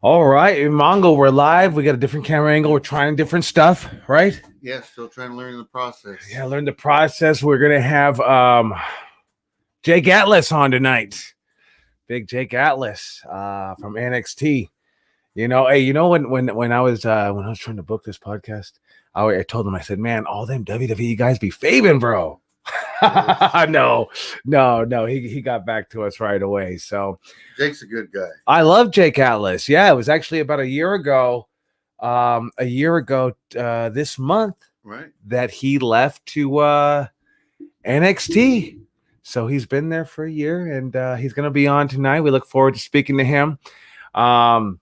All right, Mongo, we're live. We got a different camera angle. We're trying different stuff, right? Yeah, still trying to learn the process. Yeah, learn the process. We're gonna have Jake Atlas on tonight. Big Jake Atlas from NXT. When I was trying to book this podcast, I told him, I said, man, all them WWE guys be faving, bro. No. He got back to us right away. So Jake's a good guy. I love Jake Atlas. Yeah, it was actually about a year ago this month, right, that he left to NXT. So he's been there for a year, and he's going to be on tonight. We look forward to speaking to him. And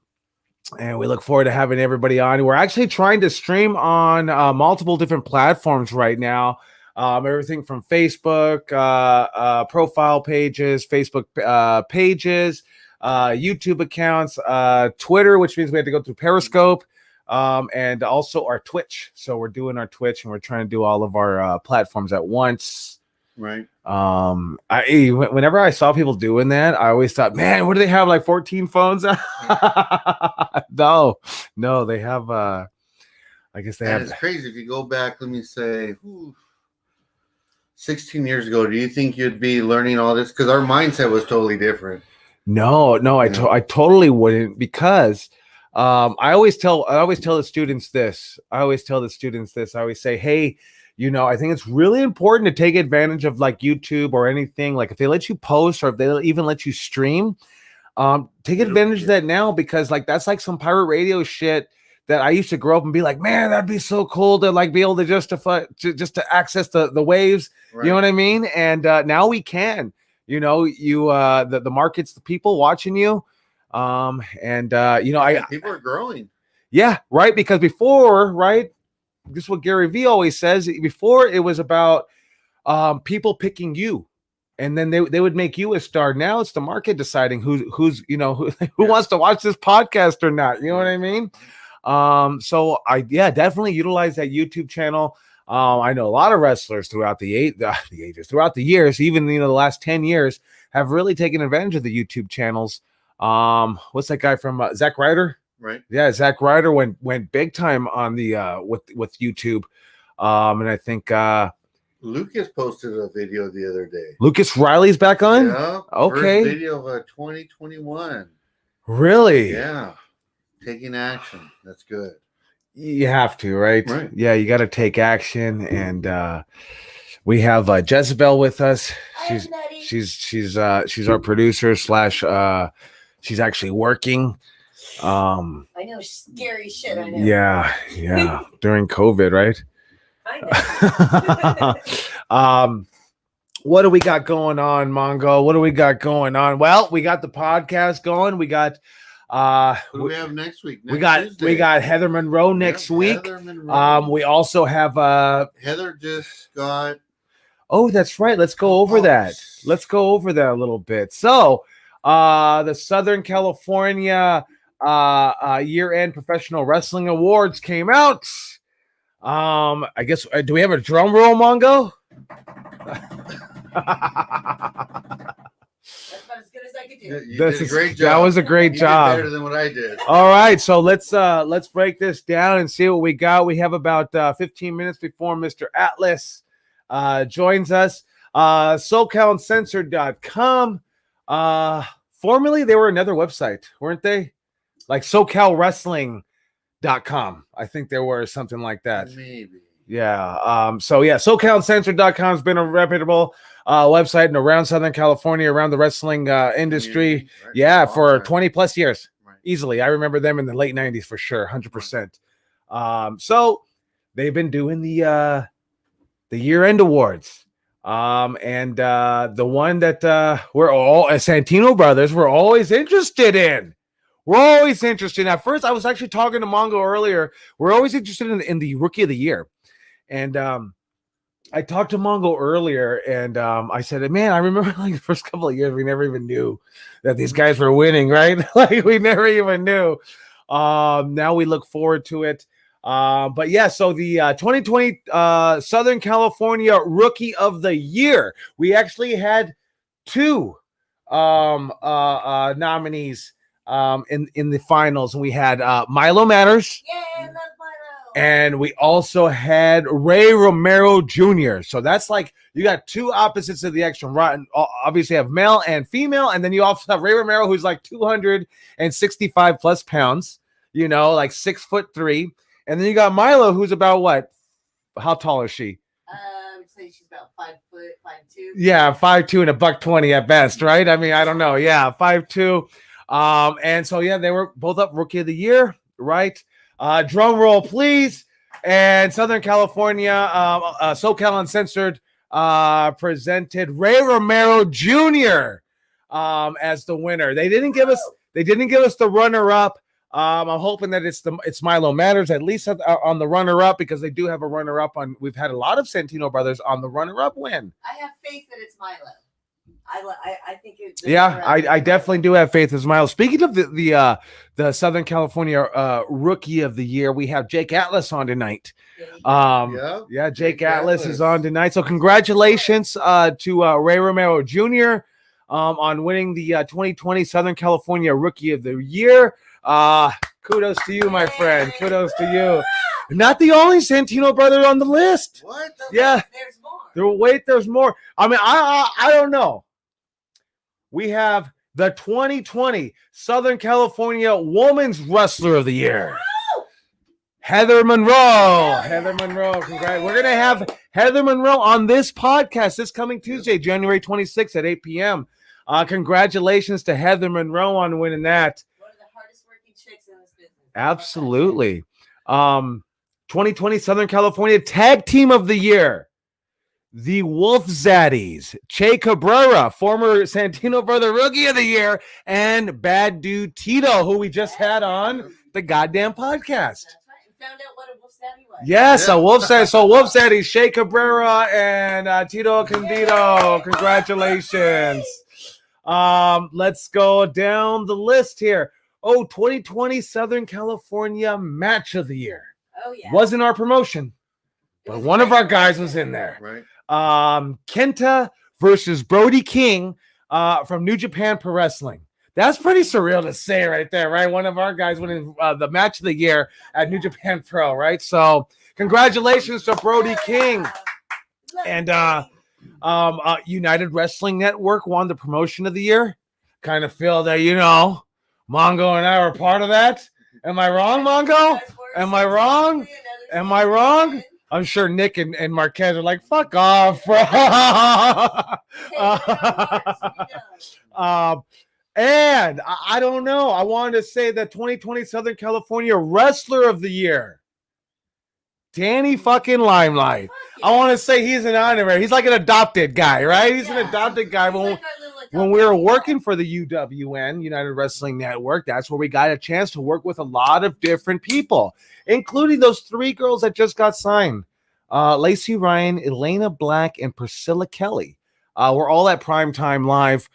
we look forward to having everybody on. We're actually trying to stream on multiple different platforms right now. Everything from Facebook, profile pages, Facebook pages, YouTube accounts, Twitter, which means we have to go through Periscope, and also our Twitch. So we're doing our Twitch, and we're trying to do all of our platforms at once. Right. Whenever I saw people doing that, I always thought, man, what do they have, like 14 phones? No, they have I guess they have. It's crazy. If you go back, let me say 16 years ago, do you think you'd be learning all this? Because our mindset was totally different. No, I totally wouldn't, because I always tell the students this. I always say, hey, I think it's really important to take advantage of like YouTube or anything. Like if they let you post, or if they even let you stream, take advantage of that now, because like that's like some pirate radio shit that I used to grow up and be like, man, that'd be so cool to like be able to just to access the waves. Right. You know what I mean? And now we can. The market's the people watching you. People are growing. Yeah, right. Because before, right, this is what Gary Vee always says. Before, it was about people picking you, and then they would make you a star. Now it's the market deciding who wants to watch this podcast or not. You know what I mean? So I definitely utilize that YouTube channel. I know a lot of wrestlers throughout the years, even the last 10 years, have really taken advantage of the YouTube channels. What's that guy from Zack Ryder? Right. Yeah, Zack Ryder went big time on the with YouTube. And I think Lucas posted a video the other day. Lucas Riley's back on? Yeah. Okay. First video of 2021. Really? Yeah. Taking action. That's good. You have to, right? Right. Yeah, you got to take action. And we have Jezebel with us. She's our producer / she's actually working. I know scary shit. I know. Yeah. During COVID, right? I know. What do we got going on, Mongo? What do we got going on? Well, we got the podcast going. We got what do we have next week? We got Heather Monroe next week. Heather Monroe. We also have Heather just got. Oh, that's right. Let's go over that. Let's go over that a little bit. So, the Southern California year-end Professional Wrestling Awards came out. I guess do we have a drum roll, Mongo? That's about as good as I could do. You did a great job. That was a great job. Did better than what I did. All right, so let's break this down and see what we got. We have about 15 minutes before Mr. Atlas joins us. SoCalUncensored.com. Formerly, they were another website, weren't they? Like SoCalWrestling.com. I think there were something like that. Maybe. Yeah. SoCalUncensored.com has been a reputable website and around Southern California, around the wrestling industry. Right. Yeah, for 20 plus years. Right. Easily. I remember them in the late 90s for sure, 100%. So they've been doing the year-end awards. And the one that we're all, as Santino Brothers, we're always interested in. We're always interested. At first, I was actually talking to Mongo earlier. We're always interested in the Rookie of the Year. And I talked to Mongo earlier, and I said, man, I remember like the first couple of years, we never even knew that these guys were winning, right? Like we never even knew. Now we look forward to it. But yeah, so the 2020 Southern California Rookie of the Year, we actually had two nominees in the finals. And we had Milo Matters. Yeah, love Milo. And we also had Ray Romero Jr. So that's like you got two opposites of the extreme. Right? Obviously, you have male and female, and then you also have Ray Romero, who's like 265 plus pounds. You know, like 6'3", and then you got Milo, who's about what? How tall is she? I would say she's about 5 foot, 5'2". Yeah, 5'2" and $120 at best, right? I mean, I don't know. Yeah, 5'2". And so yeah, they were both up Rookie of the Year, right? Drum roll, please. And Southern California, SoCal Uncensored presented Ray Romero Jr. As the winner. They didn't give us the runner-up. I'm hoping that it's Milo Matters at least on the runner-up, because they do have a runner-up on. We've had a lot of Santino Brothers on the runner-up win. I have faith that it's Milo. I think it's I definitely do have faith as Milo. Speaking of the Southern California Rookie of the Year, we have Jake Atlas on tonight. Jake Atlas is on tonight. So congratulations to Ray Romero Jr. On winning the 2020 Southern California Rookie of the Year. Kudos to you, my friend. Kudos to you. Not the only Santino brother on the list. What? Yeah. There's more. There's more. I mean, I don't know. We have the 2020 Southern California Women's Wrestler of the Year. Heather Monroe. Heather Monroe. Congrats. We're going to have Heather Monroe on this podcast this coming Tuesday, January 26th at 8 p.m. Congratulations to Heather Monroe on winning that. One of the hardest working chicks in this business. Absolutely. 2020 Southern California Tag Team of the Year. The Wolf Zaddies, Che Cabrera, former Santino Brother Rookie of the Year, and Bad Dude Tito, who we just had on the goddamn podcast. That's right. We found out what a Wolf Zaddy was. Yes, a Wolf Zaddy. So Wolf Zaddies, Che Cabrera and Tito Candido. Congratulations. Let's go down the list here. 2020 Southern California Match of the Year. Oh, yeah. Wasn't our promotion, but one of our guys was in there. Right. Kenta versus Brody King from New Japan Pro Wrestling. That's pretty surreal to say right there, right? One of our guys winning the Match of the Year at New Japan Pro, right? So congratulations to Brody King. And United Wrestling Network won the Promotion of the Year. Kind of feel that, Mongo and I were part of that. Am I wrong, Mongo? Am I wrong? Am I wrong? I'm sure Nick and Marquez are like, fuck off, bro. And I don't know. I wanted to say that 2020 Southern California Wrestler of the Year, Danny fucking Limelight. I want to say he's an honorary. He's like an adopted guy, right? He's an adopted guy. When we were working for the UWN, United Wrestling Network, that's where we got a chance to work with a lot of different people, including those 3 girls that just got signed. Lacey Ryan, Elena Black, and Priscilla Kelly. We're all at Primetime Live.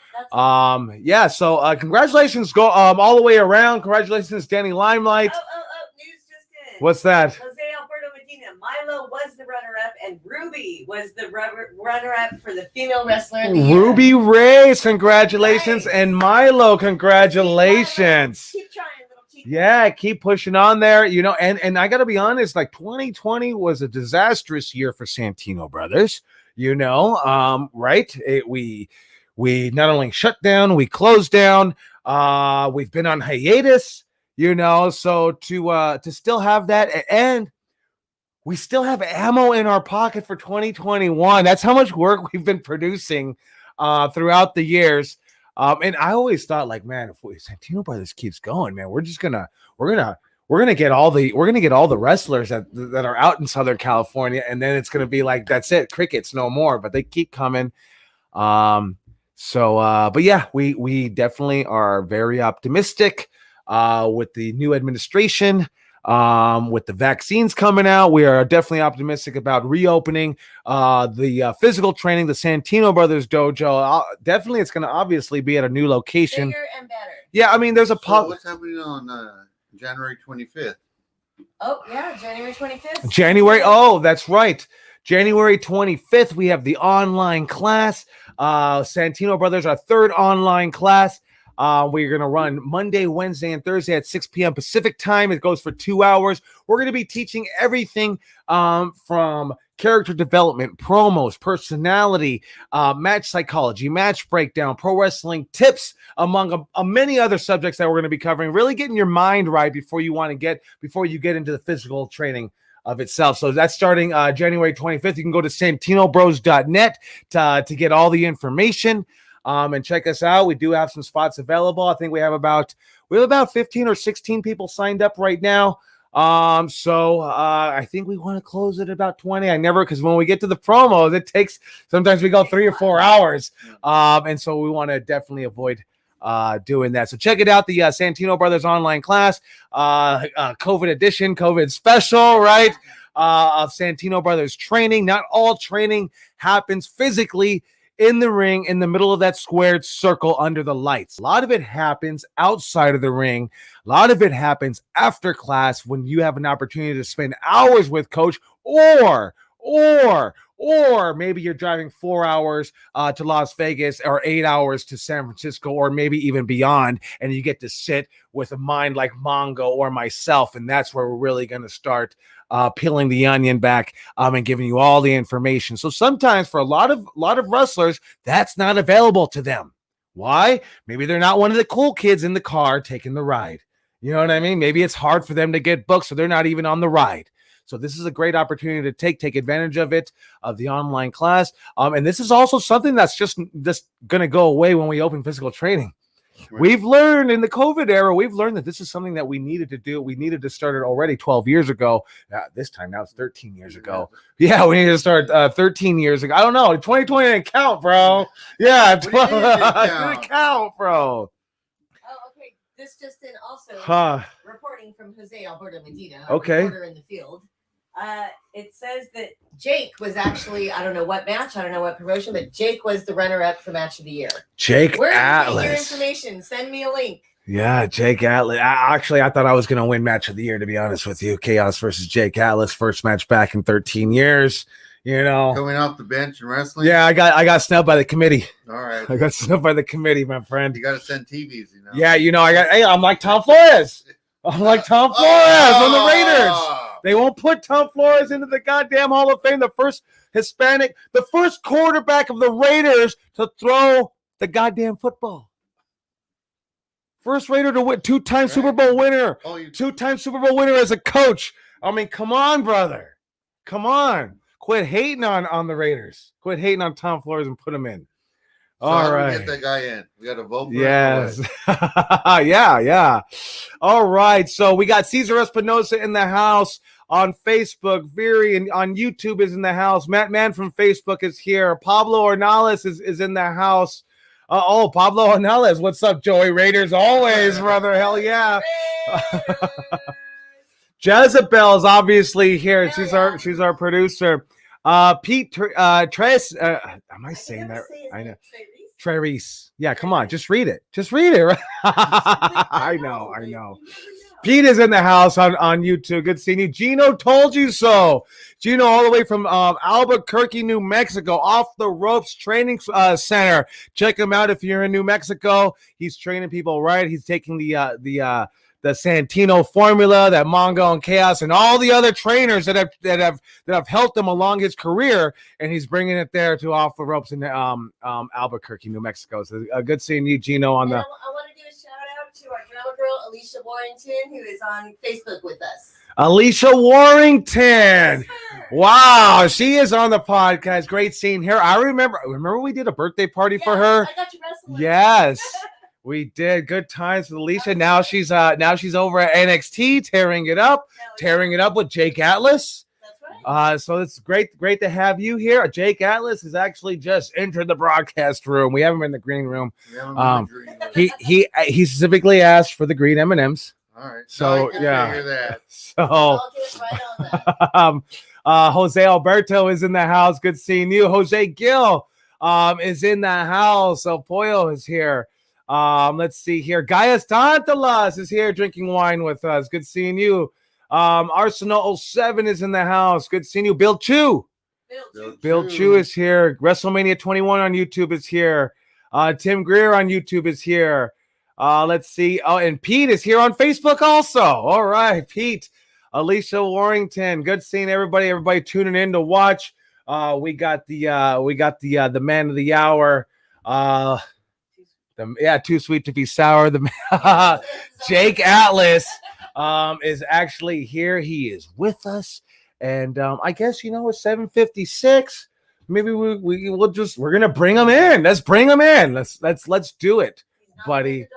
So congratulations go all the way around. Congratulations, Danny Limelight. News just in. What's that? Jose Alberto Medina. Milo was the runner-up, and Ruby was the runner-up for the female wrestler of the year. Ruby Reyes, congratulations. Nice. And Milo, congratulations. Keep trying, little cheeky. Yeah, keep pushing on there. And I got to be honest, like 2020 was a disastrous year for Santino Brothers. Right? We not only shut down, we closed down. We've been on hiatus, so to still have that, and we still have ammo in our pocket for 2021. That's how much work we've been producing throughout the years. And I always thought, like, man, if Santino Brothers keeps going, man, we're gonna get all the wrestlers that are out in Southern California, and then it's gonna be like, that's it, crickets, no more. But they keep coming. But yeah, we definitely are very optimistic with the new administration. With the vaccines coming out, we are definitely optimistic about reopening the physical training, the Santino Brothers dojo. Definitely, it's going to obviously be at a new location. Bigger and better. Yeah, I mean, there's a what's happening on January 25th? Oh, yeah, January 25th. That's right. January 25th, we have the online class. Santino Brothers, our 3rd online class. We're going to run Monday, Wednesday, and Thursday at 6 p.m. Pacific time. It goes for 2 hours. We're going to be teaching everything from character development, promos, personality, match psychology, match breakdown, pro wrestling tips, among many other subjects that we're going to be covering. Really getting your mind right before you get into the physical training of itself. So that's starting January 25th. You can go to santinobros.net to get all the information and check us out. We do have some spots available. I think we have about 15 or 16 people signed up right now. So I think we want to close it at about 20. Because when we get to the promos, sometimes we go 3 or 4 hours. And so we want to definitely avoid doing that. So check it out, the Santino Brothers online class, COVID edition, COVID special, right? Of Santino Brothers training. Not all training happens physically in the ring, in the middle of that squared circle under the lights. A lot of it happens outside of the ring. A lot of it happens after class when you have an opportunity to spend hours with coach, or maybe you're driving 4 hours to Las Vegas, or 8 hours to San Francisco, or maybe even beyond, and you get to sit with a mind like Mongo or myself, and that's where we're really going to start peeling the onion back and giving you all the information. So sometimes for a lot of wrestlers, that's not available to them. Why? Maybe they're not one of the cool kids in the car taking the ride. You know what I mean? Maybe it's hard for them to get booked, so they're not even on the ride. So this is a great opportunity to take advantage of it, of the online class. And this is also something that's just going to go away when we open physical training. Right. We've learned in the COVID era, that this is something that we needed to do. We needed to start it already 12 years ago. This time now it's 13 years ago. Yeah, we needed to start 13 years ago. I don't know. 2020 didn't count, bro. Yeah, didn't count, bro. Oh, okay. This just in also reporting from Jose Alberto Medina, reporter in the field. It says that Jake was actually, I don't know what match, I don't know what promotion, but Jake was the runner-up for match of the year. Where Atlas. Your information. Send me a link. Yeah, Jake Atlas. I thought I was going to win match of the year, to be honest with you. Chaos versus Jake Atlas, first match back in 13 years. You know, coming off the bench and wrestling. Yeah, I got snubbed by the committee. All right, I got snubbed by the committee, my friend. You got to send TVs, you know. Yeah, you know, I'm like Tom Flores. I'm like Tom Flores on the Raiders. They won't put Tom Flores into the goddamn Hall of Fame. The first quarterback of the Raiders to throw the goddamn football. First Raider to win, two-time Super Bowl winner. Two-time Super Bowl winner as a coach. I mean, come on, brother. Come on. Quit hating on the Raiders. Quit hating on Tom Flores and put him in. So all right. Get that guy in. We got to vote for him. Yes. Yeah. All right. So we got Cesar Espinosa in the house on Facebook. Viri on YouTube is in the house. Matt Mann from Facebook is here. Pablo Ornales is in the house. Pablo Ornales. What's up, Joey? Raiders always, brother. Hell yeah. Jezebel's obviously here. She's our producer. Pete Tres, am I saying that? I know. Trerice. Yeah, come on, just read it. Just read it. I know. Pete is in the house on YouTube. Good seeing you. Gino told you so. Gino, all the way from Albuquerque, New Mexico, Off the Ropes Training Center. Check him out if you're in New Mexico. He's training people right. He's taking the Santino formula that Mongo and Chaos and all the other trainers that have helped him along his career, and he's bringing it there to Off the Ropes in Albuquerque, New Mexico. So good seeing you, Gino. I want to do a shout out to our drama girl Alicia Warrington, who is on Facebook with us. Alicia Warrington. Wow, she is on the podcast. Great seeing her. I remember we did a birthday party for her. I got you wrestling. Yes. We did. Good times with Alicia. Now she's over at NXT, tearing it up with Jake Atlas. That's right. So it's great to have you here. Jake Atlas has actually just entered the broadcast room. We have him in the green room. He specifically asked for the green M&Ms. All right. So yeah. Hear that. So I'll get right on that. Jose Alberto is in the house. Good seeing you. Jose Gill is in the house. El Pollo is here. Let's see here. Gaius Tantalas is here drinking wine with us. Good seeing you. Arsenal 07 is in the house. Good seeing you. Bill Chu. Bill Chu is here. WrestleMania 21 on YouTube is here. Tim Greer on YouTube is here. Let's see. Oh, and Pete is here on Facebook also. All right, Pete. Alicia Warrington. Good seeing everybody. Everybody tuning in to watch. We got the man of the hour. Too sweet to be sour. The Jake Atlas is actually here. He is with us, and I guess it's 7:56. Maybe we're gonna bring him in. Let's bring him in. Let's do it, buddy.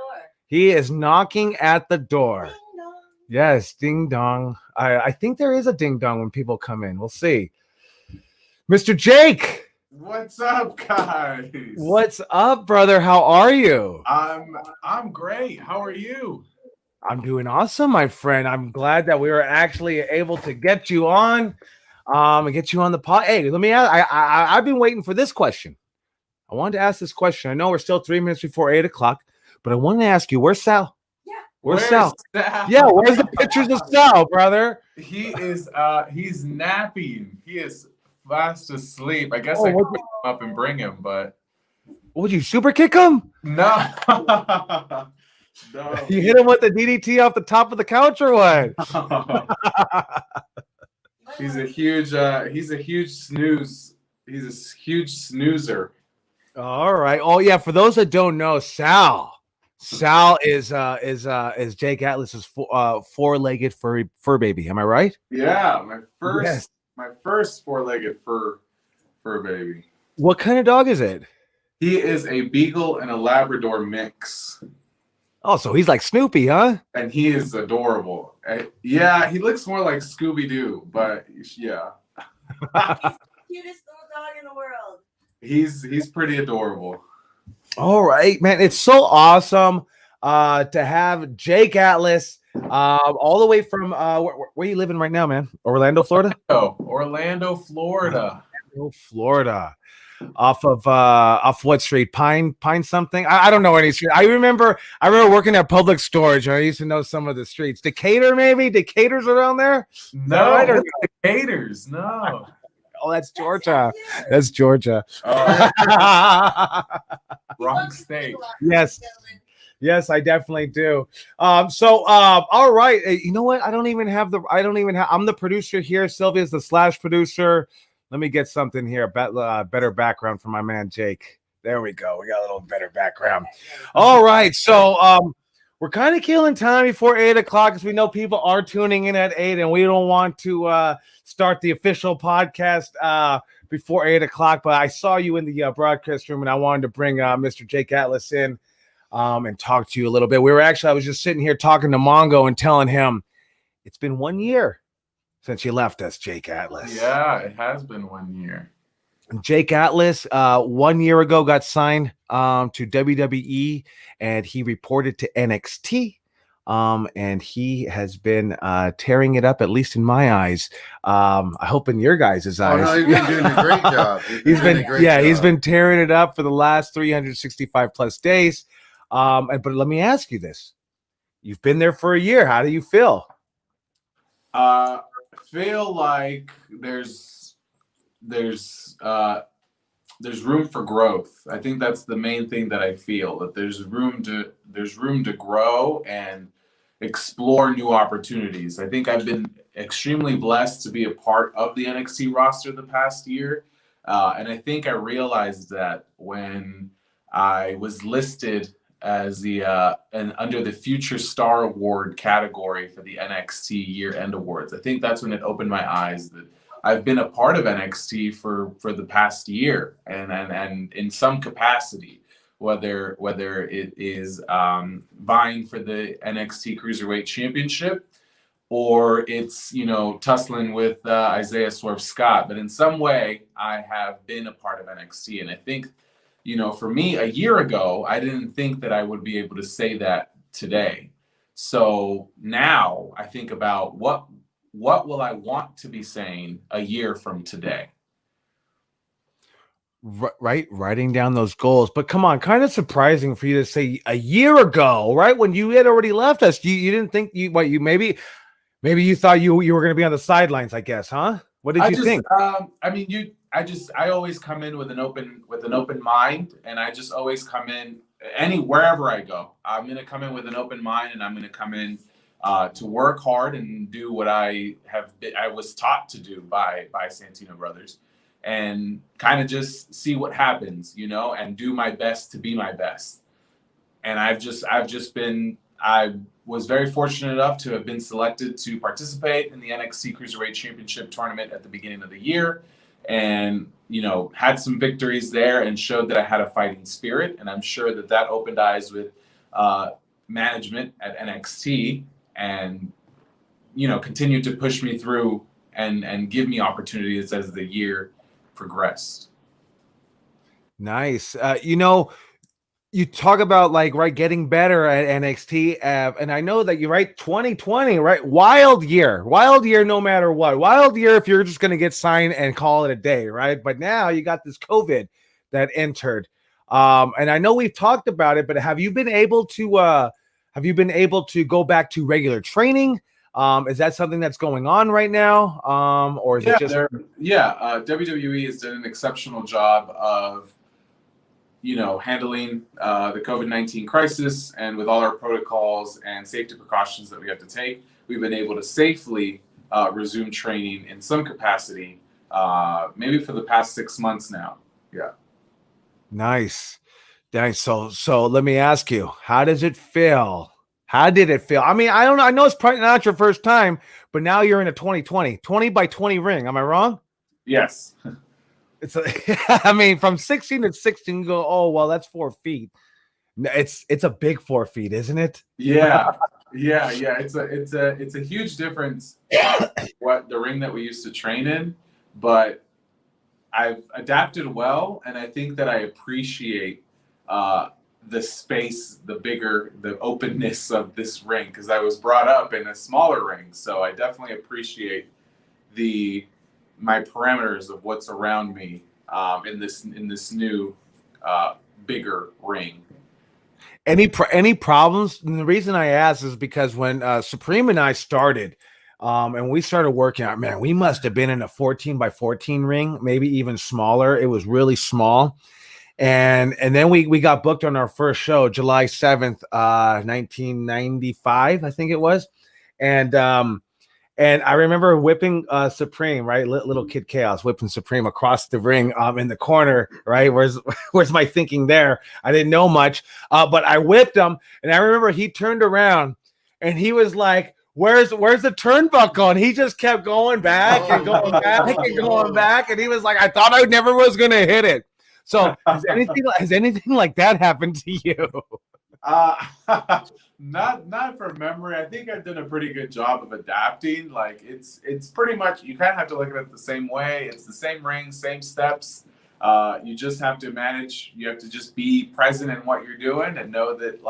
He is knocking at the door. Yes, ding dong. I think there is a ding dong when people come in. We'll see. Mr. Jake. What's up, guys? What's up, brother? How are you? I'm great. How are you? I'm doing awesome, my friend. I'm glad that we were actually able to get you on, and get you on the pod. Hey, let me ask. I've been waiting for this question. I wanted to ask this question. I know we're still 3 minutes before 8:00, but I wanted to ask you, where's Sal? Yeah. Where's Sal? Yeah, where's the pictures of Sal, brother? He's napping. He is fast asleep. I guess I could pick him up and bring him, but would you super kick him? No. No. You hit him with the DDT off the top of the couch or what? He's a huge snooze. He's a huge snoozer. All right. Oh yeah. For those that don't know, Sal is Jake Atlas's four-legged fur baby. Am I right? Yeah, my first four-legged fur baby. What kind of dog is it? He is a Beagle and a Labrador mix. Oh, so he's like Snoopy, huh? And he is adorable. Yeah, he looks more like Scooby-Doo, but yeah. He's the cutest little dog in the world. He's pretty adorable. All right, man. It's so awesome to have Jake Atlas all the way from where are you living right now, man? Orlando, Florida? Orlando, Florida. Off what street? Pine something? I don't know any street. I remember working at Public Storage. I used to know some of the streets. Decatur, maybe? Decatur's around there? No, right? Decatur's. No. Oh, that's Georgia. That's Georgia. Wrong state. Yes, I definitely do. So all right. You know what? I'm the producer here. Sylvia's the / producer. Let me get something here. Better background for my man Jake. There we go. We got a little better background. All right. So we're kind of killing time before 8:00 because we know people are tuning in at 8, and we don't want to start the official podcast before 8:00. But I saw you in the broadcast room, and I wanted to bring Mr. Jake Atlas in and talk to you a little bit. I was just sitting here talking to Mongo and telling him it's been 1 year since you left us, Jake Atlas. Yeah, it has been 1 year. Jake Atlas, 1 year ago, got signed to WWE, and he reported to NXT. And he has been tearing it up, at least in my eyes. I hope in your guys' eyes. Oh, no, he's been doing a great job. He's been tearing it up for the last 365 plus days. But let me ask you this: you've been there for a year. How do you feel? Feel like there's room for growth. I think that's the main thing that I feel, that there's room to grow and explore new opportunities. I think I've been extremely blessed to be a part of the NXT roster the past year. And I think I realized that when I was listed as under the Future Star Award category for the NXT Year-End Awards. I think that's when it opened my eyes that I've been a part of NXT for the past year, and in some capacity, whether it is vying for the NXT Cruiserweight Championship, or it's tussling with Isaiah Swerve Scott. But in some way, I have been a part of NXT, and I think, for me, a year ago, I didn't think that I would be able to say that today. So now I think about what will I want to be saying a year from today? Right, writing down those goals. But come on, kind of surprising for you to say a year ago, right? When you had already left us, you didn't think maybe you thought you were going to be on the sidelines, I guess, huh? What did you think? I always come in with an open mind, and I just always come in wherever I go, I'm going to come in with an open mind, and I'm going to come in to work hard and do what I was taught to do by Santino Brothers, and kind of just see what happens, and do my best to be my best. And I was very fortunate enough to have been selected to participate in the NXT Cruiserweight Championship tournament at the beginning of the year, and had some victories there and showed that I had a fighting spirit. And I'm sure that opened eyes with management at NXT, and continued to push me through and give me opportunities as the year progressed. Nice. You talk about getting better at NXT, and I know that you're right. 2020, right? Wild year, no matter what. Wild year if you're just going to get signed and call it a day, right? But now you got this COVID that entered, and I know we've talked about it. But have you been able to go back to regular training? Is that something that's going on right now, or is it just? WWE has done an exceptional job of handling the COVID-19 crisis, and with all our protocols and safety precautions that we have to take, we've been able to safely resume training in some capacity, maybe for the past 6 months now. Yeah. Nice. So let me ask you, how does it feel? How did it feel? I mean, I don't know. I know it's probably not your first time, but now you're in a 20 by 20 ring. Am I wrong? Yes. I mean, from 16 to 16, you go, oh, well, that's 4 feet. It's a big 4 feet, isn't it? Yeah. It's a huge difference what the ring that we used to train in, but I've adapted well, and I think that I appreciate the space, the openness of this ring, because I was brought up in a smaller ring, so I definitely appreciate my parameters of what's around me in this new bigger ring. Any problems? And the reason I ask is because when Supreme and I started, and we started working out, man, we must have been in a 14 by 14 ring, maybe even smaller. It was really small. And then we got booked on our first show, July 7th, 1995, I think it was. And I remember whipping Supreme, right? Little kid Chaos whipping Supreme across the ring in the corner, right? Where's my thinking there? I didn't know much, but I whipped him, and I remember he turned around and he was like, Where's the turnbuckle? And he just kept going back and going back and going back, and he was like, I thought I never was gonna hit it. So has anything like that happened to you? Not from memory. I think I've done a pretty good job of adapting. Like it's pretty much, you kind of have to look at it the same way. It's the same ring, same steps. You just have to manage. You have to just be present in what you're doing and know that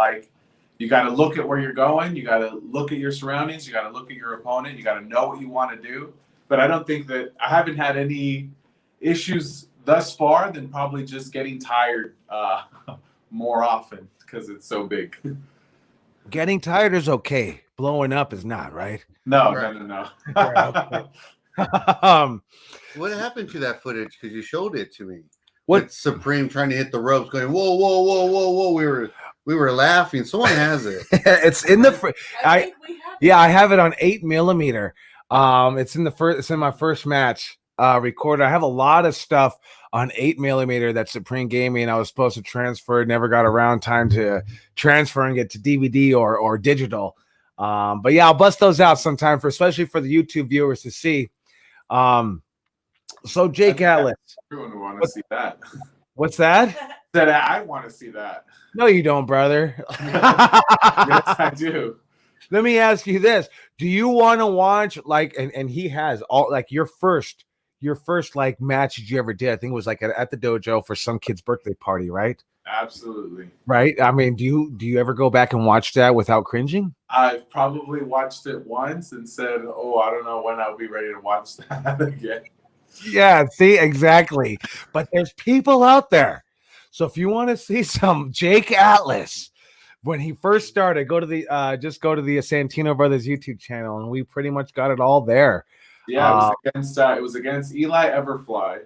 you got to look at where you're going. You got to look at your surroundings. You got to look at your opponent. You got to know what you want to do. But I don't think that I haven't had any issues thus far than probably just getting tired more often because it's so big. Getting tired is okay. Blowing up is not, right? No. What happened to that footage? Because you showed it to me. What? With Supreme trying to hit the ropes, going whoa, whoa, whoa, whoa, whoa. We were laughing. Someone has it. It's in the. I have it on 8mm. It's in my first match recorded. I have a lot of stuff on 8mm that Supreme gave me, and I was supposed to transfer. Never got around time to transferring it to DVD or digital. But yeah, I'll bust those out sometime especially for the YouTube viewers to see. So Jake Atlas, everyone would want to see that. What's that? That I want to see that. No, you don't, brother. Yes, I do. Let me ask you this: do you want to watch and he has all your first match you ever did? I think it was at the dojo for some kid's birthday party, right? Absolutely. Right. I mean, do you ever go back and watch that without cringing? I've probably watched it once and said, "Oh, I don't know when I'll be ready to watch that again." Yeah, see, exactly. But there's people out there. So if you want to see some Jake Atlas when he first started, go to the Santino Brothers YouTube channel, and we pretty much got it all there. Yeah, it was against Eli Everfly,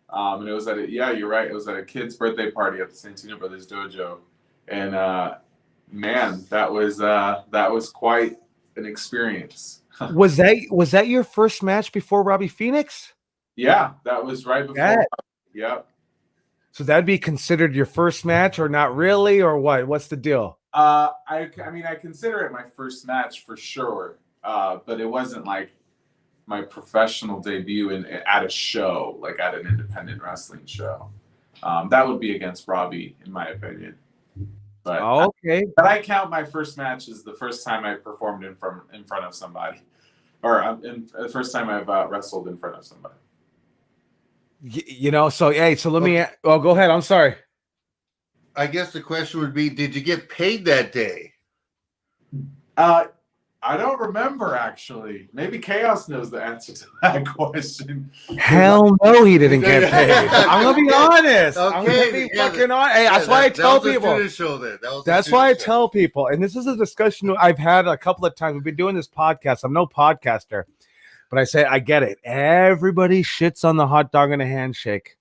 and it was you're right. It was at a kid's birthday party at the Santino Brothers dojo, And man, that was quite an experience. Was that your first match before Robbie Phoenix? Yeah, that was right before. Yeah. Yep. So that'd be considered your first match, or not really, or what? What's the deal? I mean, I consider it my first match for sure, but it wasn't like my professional debut at a show, like at an independent wrestling show. That would be against Robbie, in my opinion. But okay, but I count my first match as the first time I performed in front of somebody, or the first time I've wrestled in front of somebody. You know, so hey, so let me. Oh, go ahead. I'm sorry. I guess the question would be, did you get paid that day? I don't remember, actually. Maybe Chaos knows the answer to that question. Hell no, he didn't get paid. I'm gonna be honest. Okay, I'm gonna be fucking honest. Hey, yeah, that's why I tell people. That's why I tell people, and this is a discussion I've had a couple of times. We've been doing this podcast. I'm no podcaster, but I say I get it. Everybody shits on the hot dog and a handshake.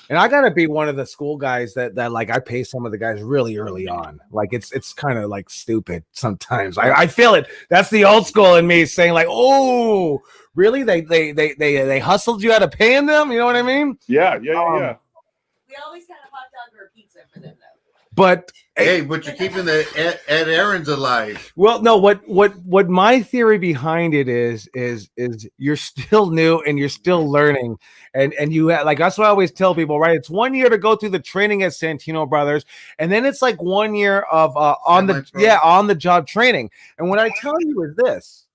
And I gotta be one of the school guys that like I pay some of the guys really early on. Like it's kind of like stupid sometimes. I feel it. That's the old school in me saying like, oh, really? They hustled you out of paying them? You know what I mean? Yeah. We always had a hot dog or a pizza for them though. But but you're keeping the Ed Aaron's alive. Well, no, what my theory behind it is you're still new and you're still learning. And you like that's what I always tell people, right? It's 1 year to go through the training at Santino Brothers, and then it's like 1 year of on the job training. And what I tell you is this: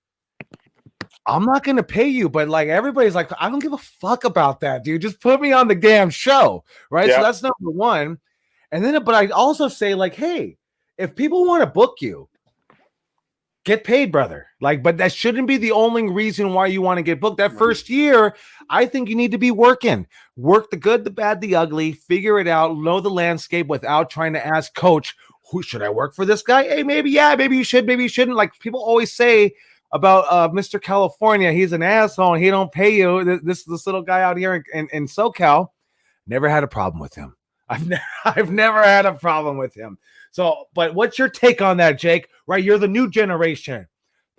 I'm not gonna pay you, but like everybody's like, I don't give a fuck about that, dude. Just put me on the damn show, right? Yeah. So that's number one. And then, but I also say like, hey, if people want to book you, get paid, brother. Like, but that shouldn't be the only reason why you want to get booked. That first year, I think you need to be working. Work the good, the bad, the ugly, figure it out, know the landscape without trying to ask coach, who should I work for this guy? Hey, maybe, yeah, maybe you should, maybe you shouldn't. Like people always say about Mr. California, he's an asshole and he don't pay you. This little guy out here in SoCal, never had a problem with him. I've never had a problem with him. So, but what's your take on that, Jake? Right, you're the new generation,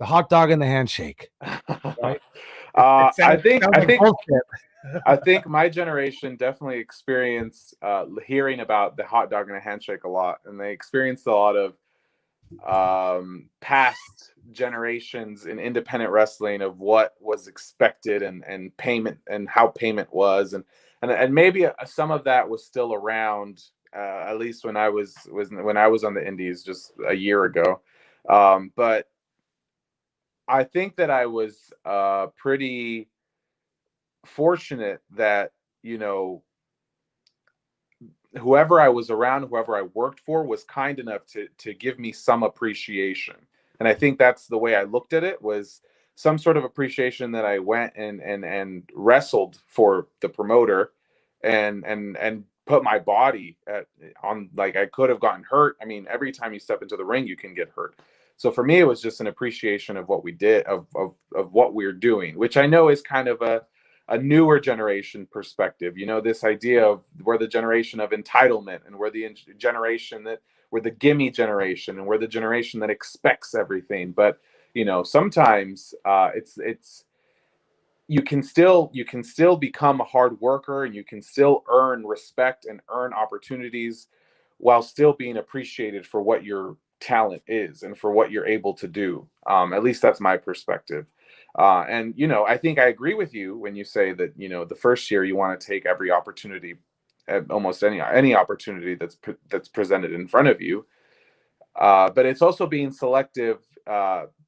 the hot dog and the handshake. Right? I think my generation definitely experienced hearing about the hot dog and a handshake a lot, and they experienced a lot of past generations in independent wrestling of what was expected and payment and how payment was and maybe some of that was still around at least when I was on the indies just a year ago, but I think that I was pretty fortunate that whoever I was around, whoever I worked for was kind enough to give me some appreciation. And I think that's the way I looked at it, was some sort of appreciation that I went and wrestled for the promoter and put my body on, like I could have gotten hurt. I mean, every time you step into the ring, you can get hurt. So for me, it was just an appreciation of what we did, of what we're doing, which I know is kind of a newer generation perspective. This idea of we're the generation of entitlement, and we're the generation that we're the gimme generation, and we're the generation that expects everything. But sometimes it's you can still become a hard worker, and you can still earn respect and earn opportunities while still being appreciated for what your talent is and for what you're able to do. At least that's my perspective. And I think I agree with you when you say that the first year you want to take every opportunity, almost any opportunity that's presented in front of you. But it's also being selective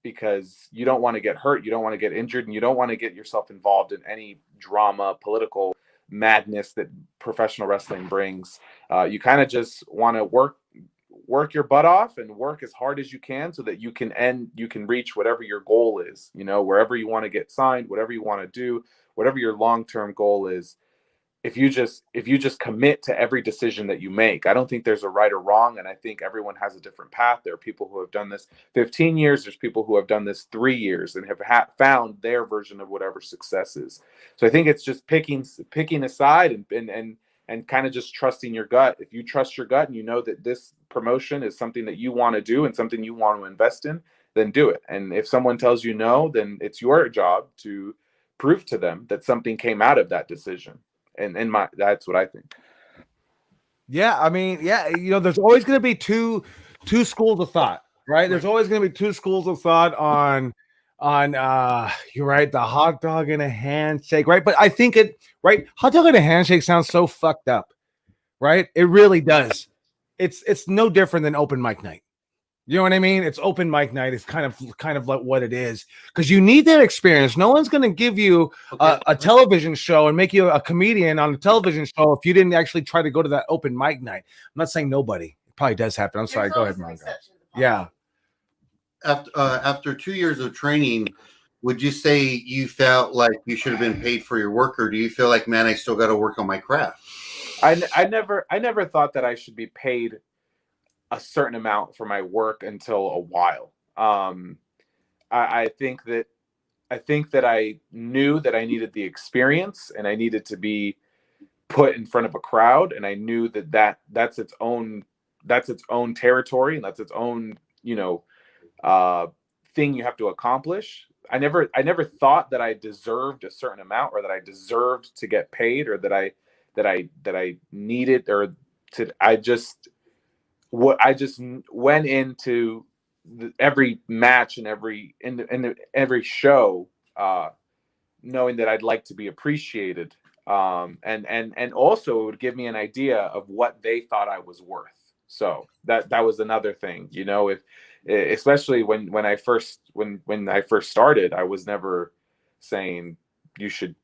because you don't want to get hurt, you don't want to get injured, and you don't want to get yourself involved in any drama, political madness that professional wrestling brings. You kind of just want to work your butt off and work as hard as you can so that you can reach whatever your goal is, wherever you want to get signed, whatever you want to do, whatever your long-term goal is. If you just commit to every decision that you make, I don't think there's a right or wrong. And I think everyone has a different path. There are people who have done this 15 years. There's people who have done this 3 years and have found their version of whatever success is. So I think it's just picking a side and and kind of just trusting your gut. If you trust your gut and you know that this promotion is something that you want to do and something you want to invest in, then do it. And if someone tells you no, then it's your job to prove to them that something came out of that decision. And that's what I think. Yeah, I mean, yeah, you know, there's always going to be two schools of thought, right? There's always going to be two schools of thought on you're right, the hot dog and a handshake, right? But I think hot dog and a handshake sounds so fucked up, right? It really does. It's no different than open mic night. You know what I mean? It's open mic night. It's kind of like what it is, because you need that experience. No one's going to give you a television show and make you a comedian on a television show if you didn't actually try to go to that open mic night. I'm not saying nobody. It probably does happen. I'm sorry. Go ahead, Mongo. Yeah. After 2 years of training, would you say you felt like you should have been paid for your work, or do you feel like, man, I still got to work on my craft? I never thought that I should be paid a certain amount for my work until a while. I think that I knew that I needed the experience and I needed to be put in front of a crowd, and I knew that's its own territory, and that's its own, thing you have to accomplish. I never thought that I deserved a certain amount, or that I deserved to get paid, or that I needed, or to, I just went into every match and every show knowing that I'd like to be appreciated, and also it would give me an idea of what they thought I was worth. So that was another thing, if especially when I first started, I was never saying you should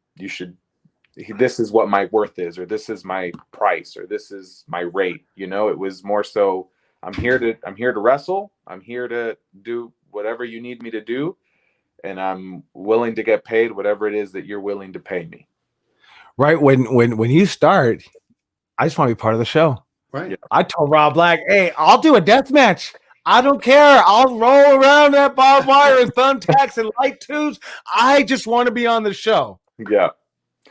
this is what my worth is, or this is my price, or this is my rate. It was more so, I'm here to wrestle. I'm here to do whatever you need me to do, and I'm willing to get paid whatever it is that you're willing to pay me. Right. When you start, I just want to be part of the show. Right. Yeah. I told Rob Black, hey, I'll do a death match. I don't care. I'll roll around that barbed wire and thumbtacks and light tubes. I just want to be on the show. Yeah.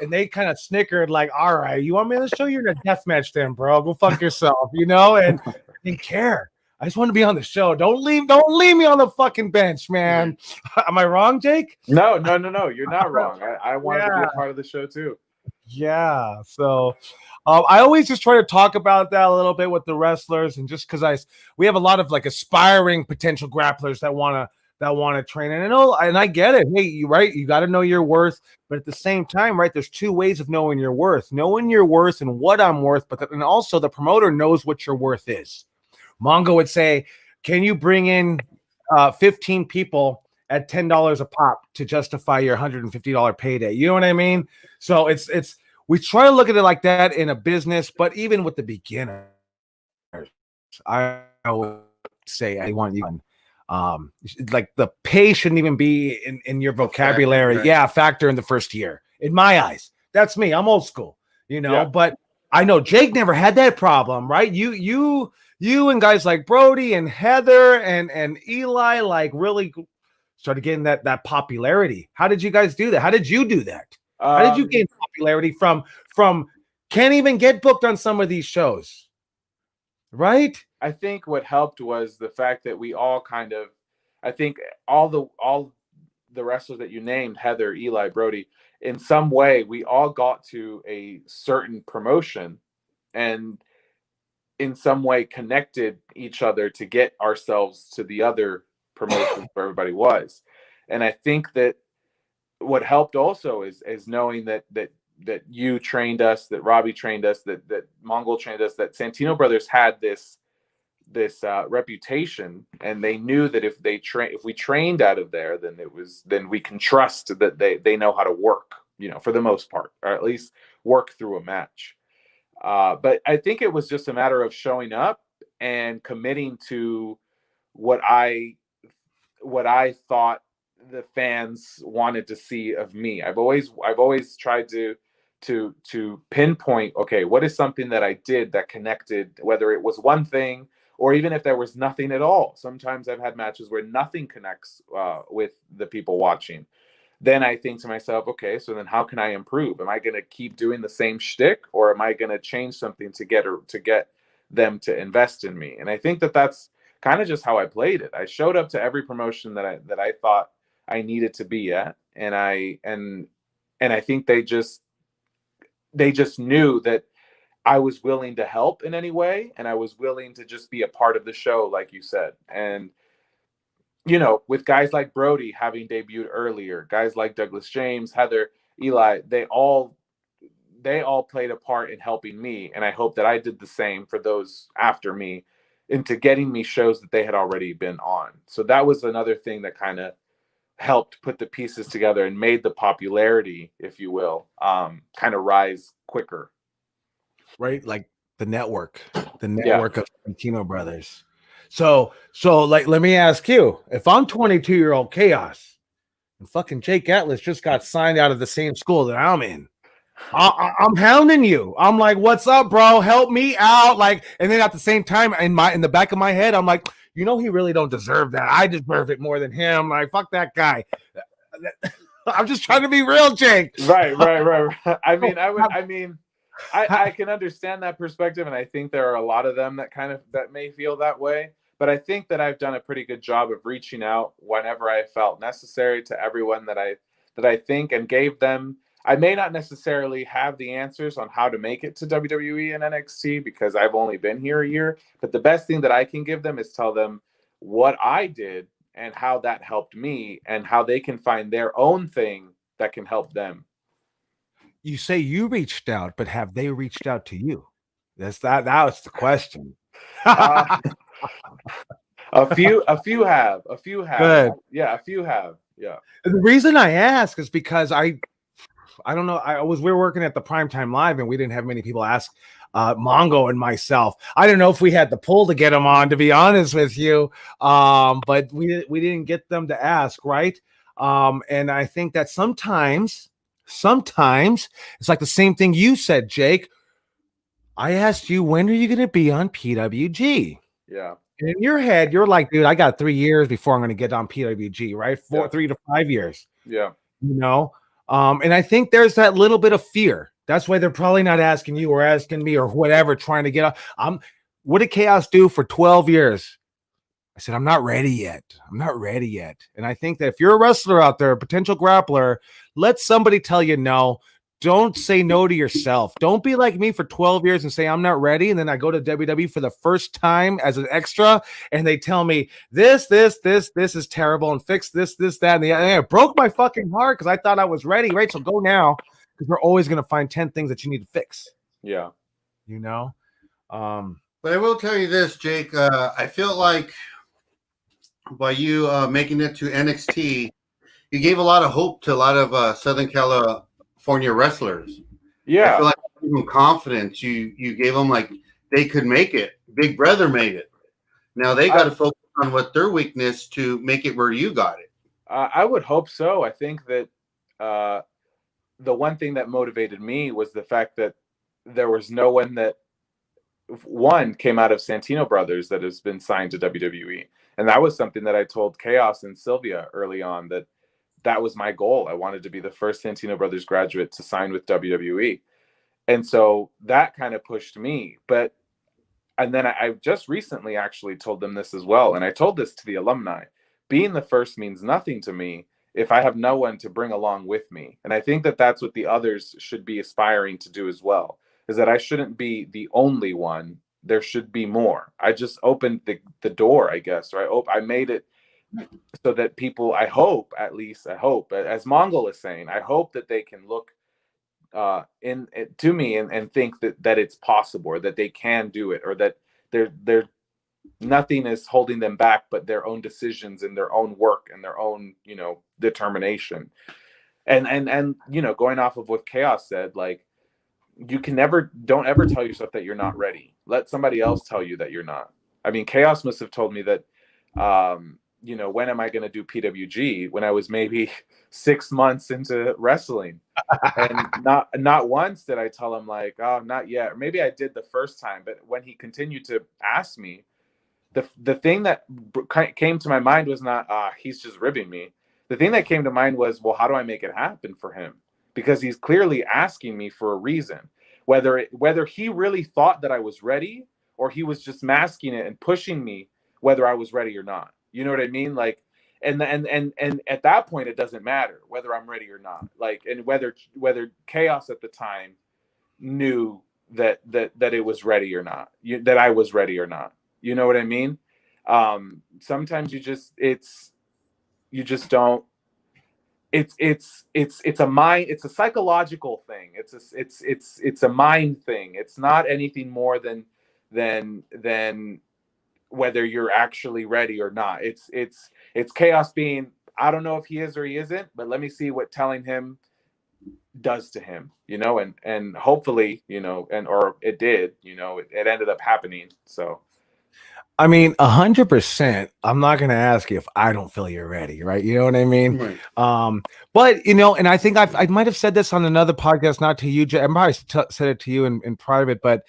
And they kind of snickered, like, all right, you want me on the show? You're in a death match then, bro. Go fuck yourself, and I didn't care. I just want to be on the show. Don't leave me on the fucking bench, man. Am I wrong, Jake? No. You're not wrong. I wanted to be a part of the show too. Yeah. So I always just try to talk about that a little bit with the wrestlers, and just because we have a lot of like aspiring potential grapplers that want to train. And I get it. Hey, you got to know your worth, but at the same time, right, there's two ways of knowing your worth and what I'm worth, and also the promoter knows what your worth is. Mongo would say, can you bring in 15 people at $10 a pop to justify your $150 payday? You know what I mean? So we try to look at it like that in a business, but even with the beginners, I would say I want you like the pay shouldn't even be in your vocabulary. Factor in the first year. In my eyes, that's me. I'm old school, but I know Jake never had that problem, right? You and guys like Brody and Heather and Eli like really started getting that popularity. How did you guys do that? How did you do that? How did you gain popularity from can't even get booked on some of these shows, right? I think what helped was the fact that we all I think all the wrestlers that you named, Heather, Eli, Brody, in some way, we all got to a certain promotion and in some way connected each other to get ourselves to the other promotion where everybody was. And I think that what helped also is knowing that you trained us, that Robbie trained us, that Mongol trained us, that Santino Brothers had this reputation, and they knew that if we trained out of there, then we can trust that they know how to work, for the most part, or at least work through a match. But I think it was just a matter of showing up and committing to what I thought the fans wanted to see of me. I've always tried to pinpoint, okay, what is something that I did that connected, whether it was one thing or even if there was nothing at all. Sometimes I've had matches where nothing connects with the people watching. then I think to myself, okay, so then how can I improve? Am I going to keep doing the same shtick, or am I going to change something to get them to invest in me? And I think that that's kind of just how I played it. I showed up to every promotion that I thought I needed to be at, and I think they just knew that I was willing to help in any way, and I was willing to just be a part of the show, like you said. And with guys like Brody having debuted earlier, guys like Douglas James, Heather, Eli, they all played a part in helping me, and I hope that I did the same for those after me into getting me shows that they had already been on. So that was another thing that kind of helped put the pieces together and made the popularity, if you will, kind of rise quicker. Right? Like the network of Santino Brothers. So like, let me ask you, if I'm 22-year-old Kaos and fucking Jake Atlas just got signed out of the same school that I'm in, I'm hounding you. I'm like, what's up, bro? Help me out. Like, and then at the same time, in the back of my head, I'm like, he really don't deserve that. I deserve it more than him. Like, fuck that guy. I'm just trying to be real, Jake. Right. I can understand that perspective, and I think there are a lot of them that may feel that way. But I think that I've done a pretty good job of reaching out whenever I felt necessary to everyone that I think, and gave them. I may not necessarily have the answers on how to make it to WWE and NXT because I've only been here a year, but the best thing that I can give them is tell them what I did and how that helped me, and how they can find their own thing that can help them. You say you reached out, but have they reached out to you? That's the question. A few have. Good. Yeah, a few have. Yeah. The reason I ask is because I don't know. We were working at the Primetime Live, and we didn't have many people ask Mongo and myself. I don't know if we had the pull to get them on, to be honest with you. But we didn't get them to ask, right? And I think that sometimes it's like the same thing you said, Jake. I asked you, when are you going to be on PWG? Yeah. And in your head, you're like, dude, I got 3 years before I'm going to get on PWG, right? 3 to 5 years. Yeah. And I think there's that little bit of fear. That's why they're probably not asking you or asking me or whatever, trying to get up. What did Kaos do for 12 years? I said, I'm not ready yet. And I think that if you're a wrestler out there, a potential grappler, let somebody tell you no. Don't say no to yourself. Don't be like me for 12 years and say, I'm not ready. And then I go to WWE for the first time as an extra, and they tell me this is terrible, and fix this, that, and it broke my fucking heart because I thought I was ready. Right. So go now, because we're always going to find 10 things that you need to fix. Yeah. But I will tell you this, Jake. I feel like by you making it to NXT, you gave a lot of hope to a lot of Southern California wrestlers. Yeah. I feel like you gave them confidence. You gave them like they could make it. Big Brother made it. Now they got to focus on what their weakness to make it where you got it. I would hope so. I think that the one thing that motivated me was the fact that there was no one that came out of Santino Brothers that has been signed to WWE. And that was something that I told Kaos and Sylvia early on, that was my goal. I wanted to be the first Santino Brothers graduate to sign with WWE. And so that kind of pushed me. And then I just recently actually told them this as well. And I told this to the alumni. Being the first means nothing to me if I have no one to bring along with me. And I think that that's what the others should be aspiring to do as well, is that I shouldn't be the only one. There should be more. I just opened the door, I guess, or I made it so that people, I hope, as Mongol is saying, I hope that they can look to me and think that it's possible, or that they can do it, or that they're nothing is holding them back but their own decisions and their own work and their own, determination. And going off of what Kaos said, like, don't ever tell yourself that you're not ready. Let somebody else tell you that you're not. I mean, Kaos must have told me that, when am I going to do PWG, when I was maybe 6 months into wrestling. And not once did I tell him like, oh, not yet. Or maybe I did the first time, but when he continued to ask me, the thing that came to my mind was not, he's just ribbing me. the thing that came to mind was, well, how do I make it happen for him? Because he's clearly asking me for a reason, whether he really thought that I was ready, or he was just masking it and pushing me whether I was ready or not. You know what I mean? Like, and at that point, it doesn't matter whether I'm ready or not. Like, and whether Chaos at the time knew that it was ready or not, that I was ready or not. You know what I mean? Sometimes you just don't. It's a mind. It's a psychological thing. It's a mind thing. It's not anything more than whether you're actually ready or not. It's Chaos being, I don't know if he is or he isn't, but let me see what telling him does to him, you know, and hopefully, you know, or it did, you know, it ended up happening. So I mean, 100%. I'm not going to ask you if I don't feel you're ready, right? You know what I mean? Right. But you know, and I think I might have said this on another podcast, not to you, Jay. I probably said it to you in private, but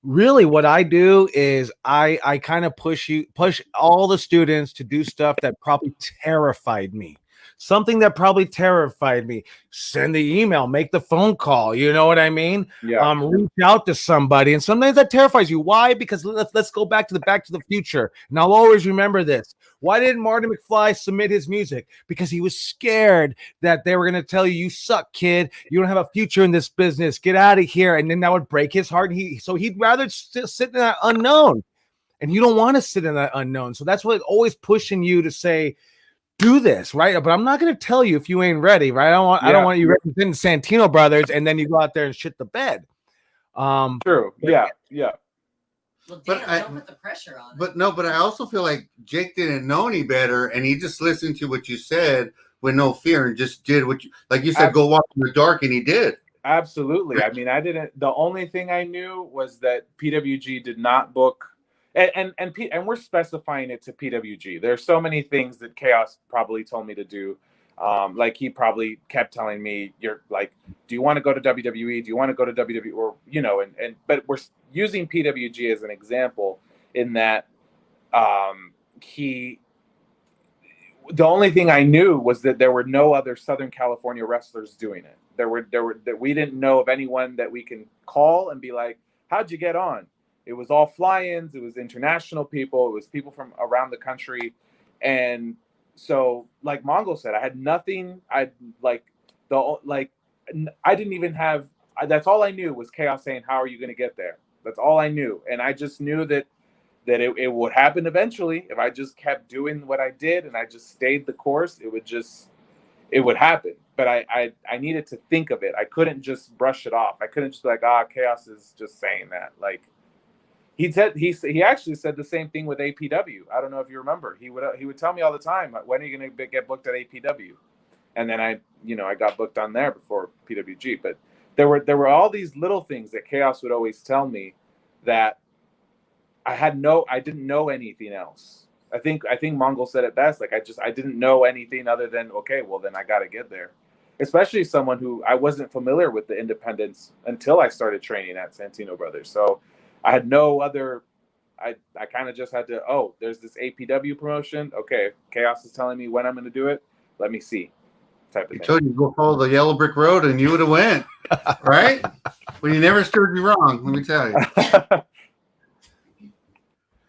really what I do is I kind of push all the students to do stuff that probably terrified me. Something that probably terrified me. Send the email, make the phone call. You know what I mean? yeah, Reach out to somebody, and sometimes that terrifies you. Why? Because let's go back to the Future, and I'll always remember this. Why didn't Marty McFly submit his music? Because he was scared that they were going to tell you suck, kid. You don't have a future in this business. Get out of here, and then that would break his heart. So he'd rather sit in that unknown, and you don't want to sit in that unknown. So that's what always pushing you to say, do this, right? But I'm not going to tell you if you ain't ready, right? I don't want you representing Santino Brothers and then you go out there and shit the bed. True. Yeah. Well, But damn, don't put the pressure on. But I also feel like Jake didn't know any better, and he just listened to what you said with no fear and just did what you, like you said, go walk in the dark, and he did. Absolutely. I mean, the only thing I knew was that PWG did not book, and we're specifying it to PWG. There's so many things that Chaos probably told me to do. Like he probably kept telling me, you're like, do you want to go to WWE? Do you want to go to WWE? Or, you know, but we're using PWG as an example in that the only thing I knew was that there were no other Southern California wrestlers doing it. That we didn't know of anyone that we can call and be like, how'd you get on? It was all fly-ins. It was international people. It was people from around the country. And so, like Mongol said, I had nothing. I didn't even have. That's all I knew was Chaos saying, "How are you going to get there?" That's all I knew, and I just knew that it would happen eventually if I just kept doing what I did and I just stayed the course. It would happen. But I needed to think of it. I couldn't just brush it off. I couldn't just be like, Chaos is just saying that. Like he actually said the same thing with APW. I don't know if you remember. He would tell me all the time, when are you going to get booked at APW? And then I got booked on there before PWG. But there were all these little things that Chaos would always tell me that I didn't know anything else. I think Mongol said it best. Like I didn't know anything other than, okay, well then I got to get there. Especially someone who I wasn't familiar with the independents until I started training at Santino Brothers. So I had no other, I kind of just had to, there's this APW promotion. Okay, Chaos is telling me when I'm going to do it. Let me see. Type of thing. Told you to go follow the yellow brick road and you would have went, right? But you never steered me wrong, let me tell you.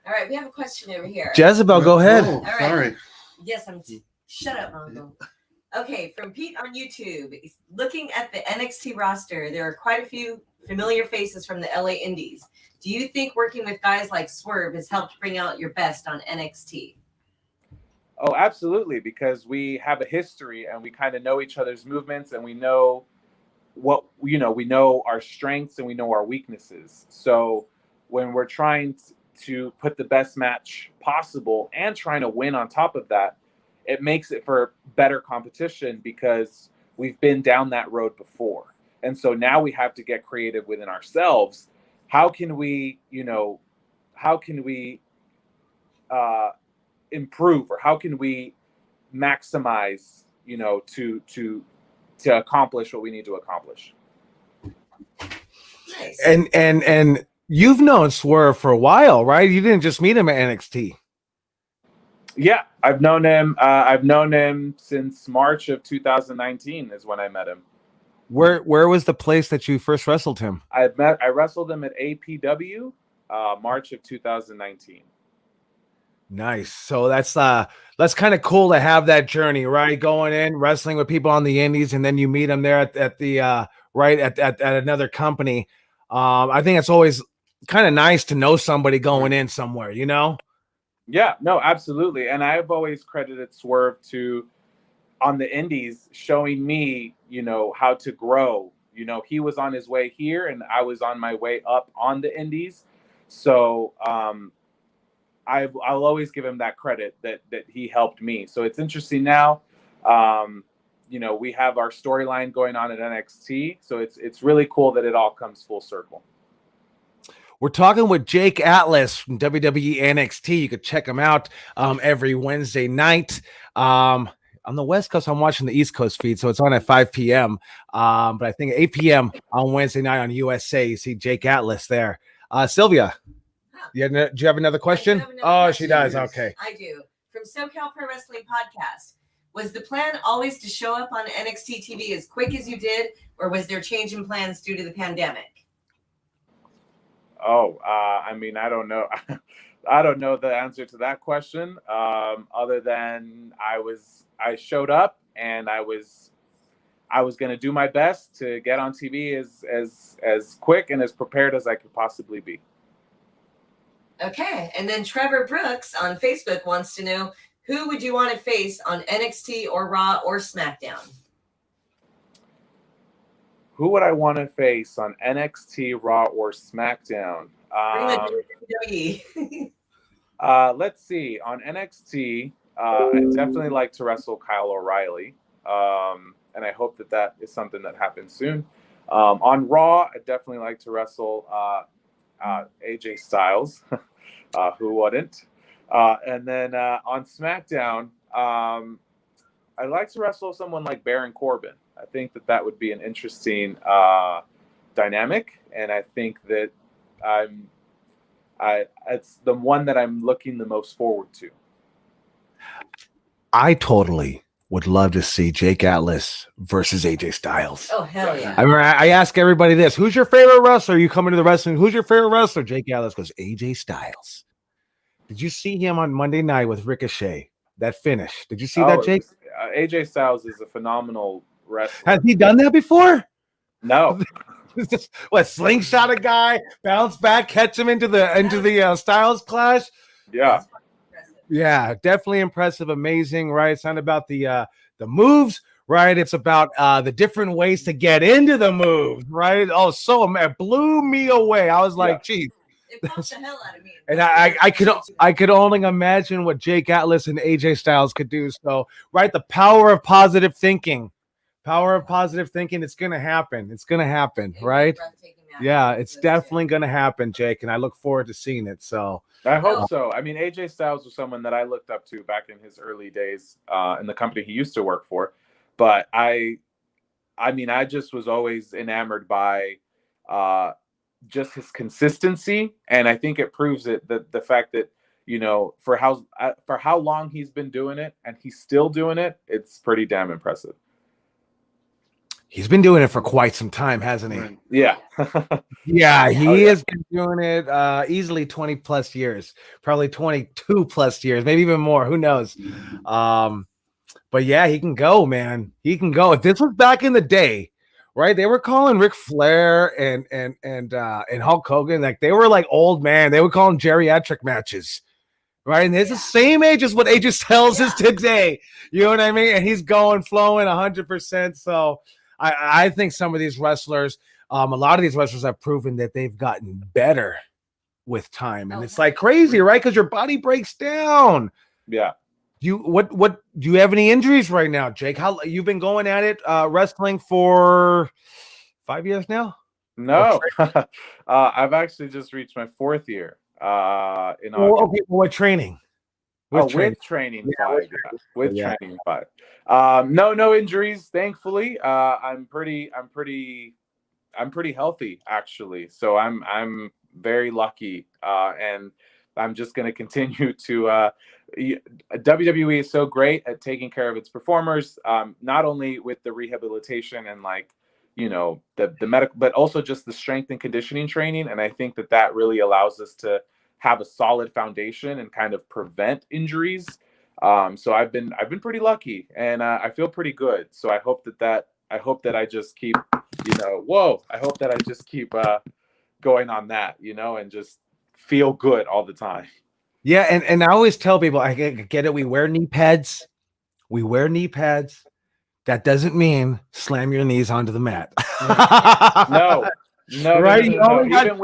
All right, we have a question over here. Jezebel, go ahead. Oh, All right. sorry. Yes, shut up, Mongo. Okay, from Pete on YouTube. Looking at the NXT roster, there are quite a few familiar faces from the LA Indies. Do you think working with guys like Swerve has helped bring out your best on NXT? Oh, absolutely, because we have a history and we kind of know each other's movements and we know we know our strengths and we know our weaknesses. So when we're trying to put the best match possible and trying to win on top of that, it makes it for better competition because we've been down that road before. And so now we have to get creative within ourselves. How can we improve, or how can we maximize, to accomplish what we need to accomplish? Nice. And you've known Swerve for a while, right? You didn't just meet him at NXT. Yeah, I've known him. I've known him since March of 2019 is when I met him. Where was the place that you first wrestled him? I wrestled him at APW, March of 2019. Nice. So that's kind of cool to have that journey, right? Going in, wrestling with people on the indies, and then you meet them there at the right at another company. I think it's always kind of nice to know somebody going in somewhere, you know? Yeah, no, absolutely. And I've always credited Swerve to on the indies showing me, you know, how to grow. You know, he was on his way here and I was on my way up on the indies. So I'll always give him that credit that he helped me. So it's interesting now. You know, we have our storyline going on at NXT. So it's really cool that it all comes full circle. We're talking with Jake Atlas from WWE NXT. You could check him out every Wednesday night. On the West Coast, I'm watching the East Coast feed, so it's on at 5 p.m. But I think 8 p.m. on Wednesday night on USA, you see Jake Atlas there. Sylvia, do you have another question? She does. Okay. I do. From SoCal Pro Wrestling Podcast. Was the plan always to show up on NXT TV as quick as you did, or was there change in plans due to the pandemic? I mean, I don't know. I don't know the answer to that question. Other than I showed up and I was going to do my best to get on TV as quick and as prepared as I could possibly be. Okay. And then Trevor Brooks on Facebook wants to know, who would you want to face on NXT or Raw or SmackDown? Who would I want to face on NXT, Raw, or SmackDown? Let's see. On NXT, I definitely like to wrestle Kyle O'Reilly, and I hope that is something that happens soon. On Raw, I definitely like to wrestle AJ Styles. Who wouldn't? And then on SmackDown, I'd like to wrestle someone like Baron Corbin. I think that would be an interesting dynamic, and I think that it's the one that I'm looking the most forward to. I totally would love to see Jake Atlas versus AJ Styles. Oh, hell yeah. I mean, I ask everybody this: who's your favorite wrestler? You come into the wrestling, who's your favorite wrestler? Jake Atlas goes, AJ Styles. Did you see him on Monday night with Ricochet? That finish. Did you see that, Jake? AJ Styles is a phenomenal wrestler. Has he done that before? No. What, slingshot a guy, bounce back, catch him into the Styles clash? Yeah. Yeah, definitely impressive, amazing, right? It's not about the moves, right? It's about the different ways to get into the moves, right? Oh, it blew me away. I was like, geez. It pumped the hell out of me. And I could only imagine what Jake Atlas and AJ Styles could do. So, right, the power of positive thinking. It's gonna happen. It's gonna happen, right? Yeah, it's definitely gonna happen, Jake, and I look forward to seeing it. So I hope so. I mean, AJ Styles was someone that I looked up to back in his early days in the company he used to work for. But I mean, I just was always enamored by just his consistency, and I think it proves it that the fact that, you know, for how long he's been doing it and he's still doing it, it's pretty damn impressive. He's been doing it for quite some time, hasn't he? Yeah. Yeah, he has been doing it easily 20 plus years, probably 22 plus years, maybe even more. Who knows? But yeah, he can go, man. He can go. If this was back in the day, right? They were calling Ric Flair and Hulk Hogan, like they were like old man. They would call them geriatric matches. Right. And he's the same age as what AJ Styles is today. You know what I mean? And he's going, flowing 100%. So I think some of these wrestlers, a lot of these wrestlers have proven that they've gotten better with time. And it's like crazy, right? Because your body breaks down. Yeah. Do you have any injuries right now, Jake? How you've been going at it wrestling for 5 years now? No. I've actually just reached my 4th year. In August. Okay, what training? With training 5. With training 5. No injuries, thankfully. I'm pretty healthy, actually. So I'm very lucky. And I'm just going to continue to. WWE is so great at taking care of its performers, not only with the rehabilitation and like, you know, the medical, but also just the strength and conditioning training. And I think that really allows us to have a solid foundation and kind of prevent injuries. So I've been pretty lucky, and I feel pretty good. So I hope that I just keep, you know, I hope that I just keep going on that, you know, and just feel good all the time. Yeah, and I always tell people, I get it. We wear knee pads. We wear knee pads. That doesn't mean slam your knees onto the mat. No. Right? No. Even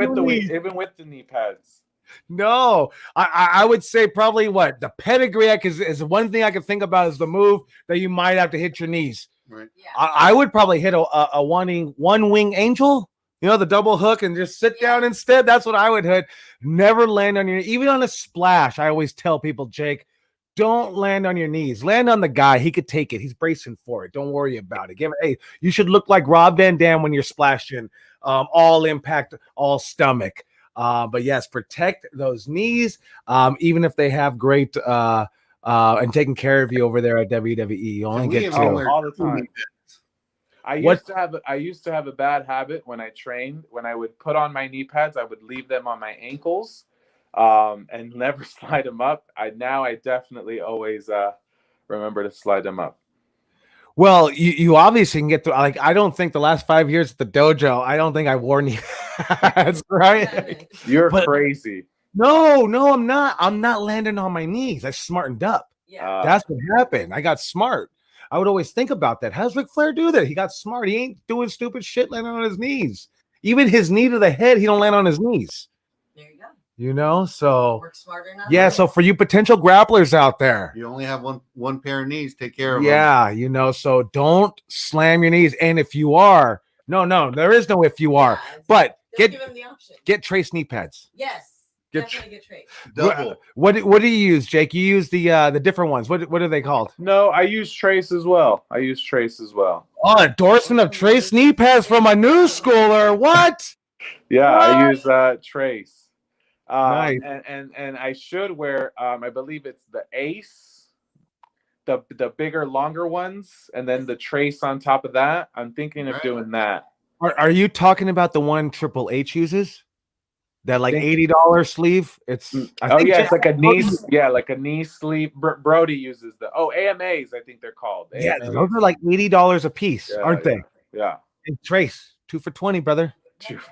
with the knee pads. No, I would say probably the pedigree is one thing I can think about is the move that you might have to hit your knees. Right. Yeah. I would probably hit a one wing angel, you know, the double hook, and just sit down instead. That's what I would hit. Never land on your knee. Even on a splash, I always tell people, Jake, don't land on your knees. Land on the guy. He could take it. He's bracing for it. Don't worry about it. Hey, you should look like Rob Van Dam when you're splashing. All impact, all stomach. But yes, protect those knees. Even if they have great and taking care of you over there at WWE, you only get two all the time. I used to have a bad habit when I trained. When I would put on my knee pads, I would leave them on my ankles and never slide them up. I definitely always remember to slide them up. Well, you obviously can get through. Like, I don't think the last 5 years at the dojo, I don't think I wore knee pads, right? You're crazy. No, I'm not. I'm not landing on my knees. I smartened up. Yeah. That's what happened. I got smart. I would always think about that. How does Ric Flair do that? He got smart. He ain't doing stupid shit landing on his knees. Even his knee to the head, he don't land on his knees. There you go. You know, so work smarter, not yeah. harder. So for you potential grapplers out there, you only have one pair of knees. Take care of them. Yeah, you know, so don't slam your knees. And if you are, no, there is no if you are. But give him the option. Get Trace knee pads. Yes. Definitely get Trace. Double. What do you use, Jake? You use the different ones. What are they called? No, I use Trace as well. Oh, endorsement of Trace knee pads from a new schooler. What? Yeah, what? I use Trace. Nice. And I should wear I believe it's the Ace, the bigger, longer ones, and then the Trace on top of that. I'm thinking of doing that. Are you talking about the one Triple H uses? That like $80 sleeve. It's it's like a knee. Yeah, like a knee sleeve. Brody uses AMAs. I think they're called. Yeah, AMAs. those are like $80 a piece, aren't they? Yeah. And Trace 2 for $20, brother.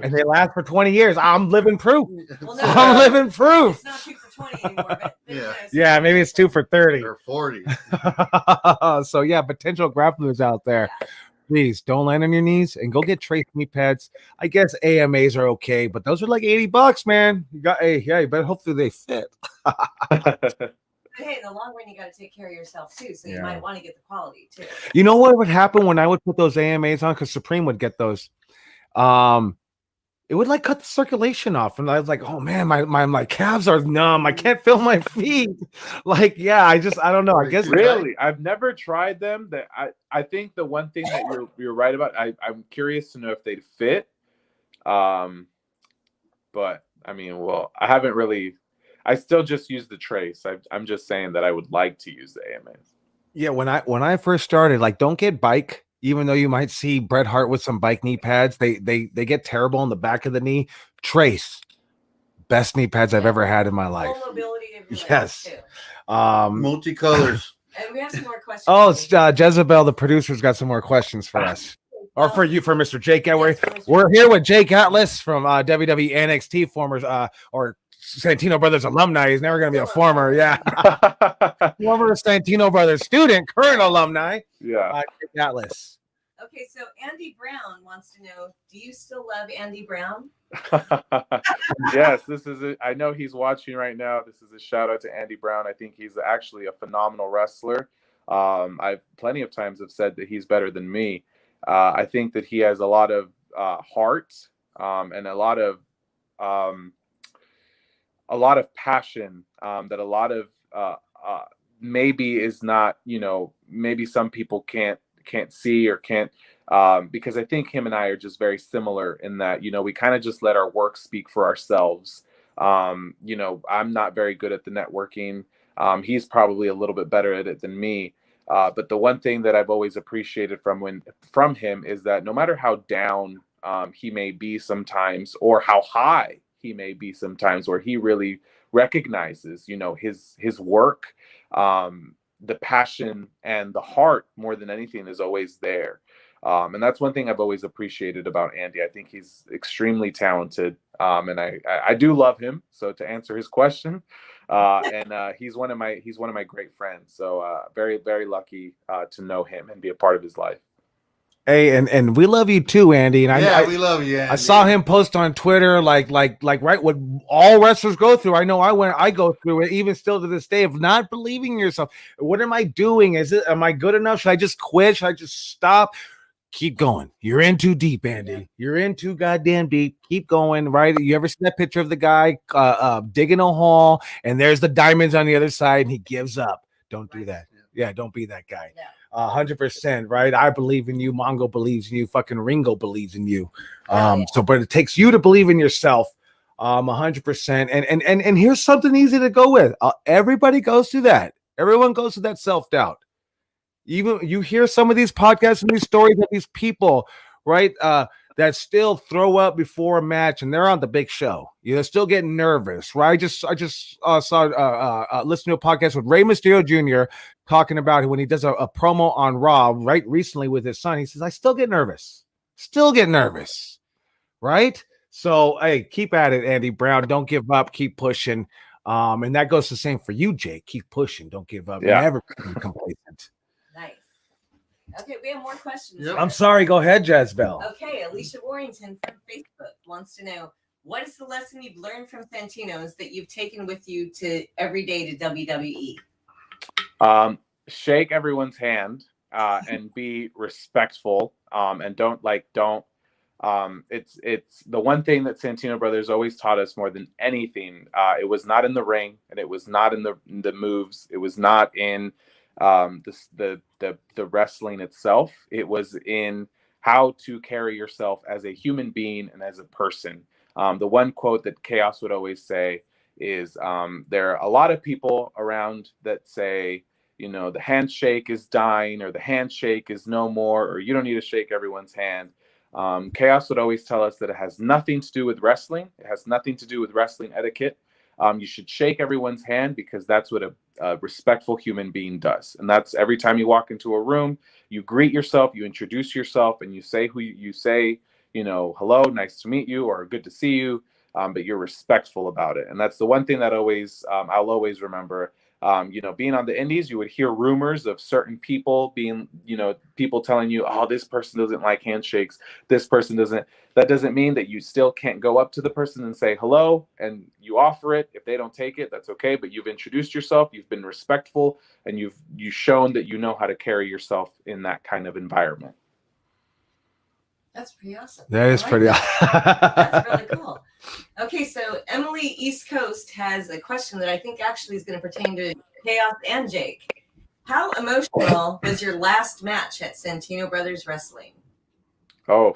And they last for 20 years. I'm living proof. Well, I'm living proof. It's not 2 for 20 anymore. But yeah, maybe it's 2 for 30 or 40. So yeah, potential grapplers out there. Yeah. Please don't land on your knees and go get Trace knee pads. I guess AMAs are okay, but those are like $80, man. You better hopefully they fit. But hey, in the long run, you got to take care of yourself too. So you might want to get the quality too. You know what would happen when I would put those AMAs on? Because Supreme would get those. It would like cut the circulation off, and I was like, "Oh man, my calves are numb. I can't feel my feet." Like, I don't know. I guess really, I've never tried them. That I think the one thing that you're right about. I'm curious to know if they'd fit. But I mean, I haven't really. I still just use the Trace. I'm just saying that I would like to use the AMAs. Yeah, when I first started, like, don't get bike. Even though you might see Bret Hart with some bike knee pads, they get terrible on the back of the knee. Trace, best knee pads I've ever had in my life. Full mobility of your yes. Too. Multicolors. And we have some more questions. Oh, it's Jezebel, the producer's got some more questions for us. Or for you, for Mr. Jake. We're here with Jake Atlas from WWE NXT, or Santino Brothers alumni. He's never going to be a former, former Santino Brothers student, current alumni. Yeah. Jake Atlas. Okay, so Andy Brown wants to know, do you still love Andy Brown? Yes, I know he's watching right now. This is a shout out to Andy Brown. I think he's actually a phenomenal wrestler. I've plenty of times have said that he's better than me. I think that he has a lot of heart and a lot of passion that a lot of maybe is not, maybe some people can't see or can't, because I think him and I are just very similar in that, we kind of just let our work speak for ourselves. You know, I'm not very good at the networking. He's probably a little bit better at it than me. But the one thing that I've always appreciated from him is that no matter how down he may be sometimes, or how high he may be sometimes, where he really recognizes, you know, his work, the passion and the heart more than anything is always there. And that's one thing I've always appreciated about Andy. I think he's extremely talented, and I do love him. So to answer his question, and he's one of my great friends. So very, very lucky to know him and be a part of his life. Hey, and we love you too, Andy. And we love you, Andy. I saw him post on Twitter, like right what all wrestlers go through. I know I go through it, even still to this day, of not believing in yourself. What am I doing? Am I good enough? Should I just quit? Should I just stop? Keep going. You're in too deep, Andy. You're in too goddamn deep. Keep going, right? You ever see that picture of the guy digging a hole, and there's the diamonds on the other side, and he gives up? Don't do that. Yeah, don't be that guy. 100%, right? I believe in you. Mongo believes in you. Fucking Ringo believes in you. So, but it takes you to believe in yourself. 100%. And here's something easy to go with. Everybody goes through that. Everyone goes through that self-doubt. Even you hear some of these podcasts and these stories of these people, right? That still throw up before a match, and they're on the big show. They're still getting nervous, right? I just saw listen to a podcast with Rey Mysterio Jr. talking about when he does a promo on Raw right recently with his son. He says, "I still get nervous, right?" So hey, keep at it, Andy Brown. Don't give up. Keep pushing. And that goes the same for you, Jake. Keep pushing. Don't give up. Yeah. Never be complacent. Nice. Okay, we have more questions. Yep. I'm sorry. Go ahead, Jazbell. Okay, Alicia Warrington from Facebook wants to know, what is the lesson you've learned from Santino's that you've taken with you to every day to WWE? Shake everyone's hand and be respectful, and don't it's the one thing that Santino Brothers always taught us more than anything. It was not in the ring, and it was not in the moves. It was not in the wrestling itself. It was in how to carry yourself as a human being and as a person. The one quote that Chaos would always say is, there are a lot of people around that say, you know, the handshake is dying, or the handshake is no more, or you don't need to shake everyone's hand. Chaos would always tell us that it has nothing to do with wrestling. It has nothing to do with wrestling etiquette. You should shake everyone's hand, because that's what a respectful human being does. And that's every time you walk into a room, you greet yourself, you introduce yourself, and you say who you say, you know, hello, nice to meet you, or good to see you. But you're respectful about it. And that's the one thing that I'll always remember. You know, being on the indies, you would hear rumors of certain people being, you know, people telling you, oh, this person doesn't like handshakes. This person doesn't. That doesn't mean that you still can't go up to the person and say hello, and you offer it. If they don't take it, that's okay. But you've introduced yourself, you've been respectful, and you've shown that you know how to carry yourself in that kind of environment. That's pretty awesome. That is pretty awesome. That's really cool. Okay, so Emily East Coast has a question that I think actually is going to pertain to Chaos and Jake. How emotional was your last match at Santino Brothers Wrestling? Oh,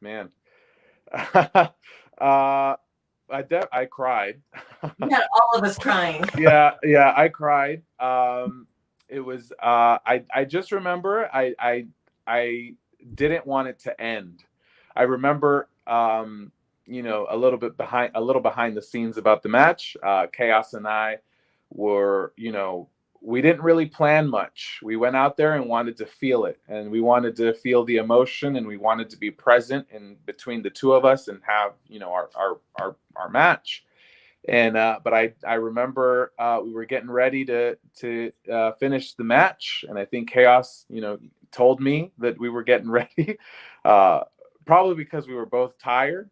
man. I cried. You had all of us crying. Yeah, I cried. It was I just remember I didn't want it to end. I remember you know, a little behind the scenes about the match. Chaos and I were, you know, we didn't really plan much. We went out there and wanted to feel it, and we wanted to feel the emotion, and we wanted to be present in between the two of us and have, you know, our match. And but I remember we were getting ready to finish the match, and I think Chaos, you know, told me that we were getting ready, probably because we were both tired.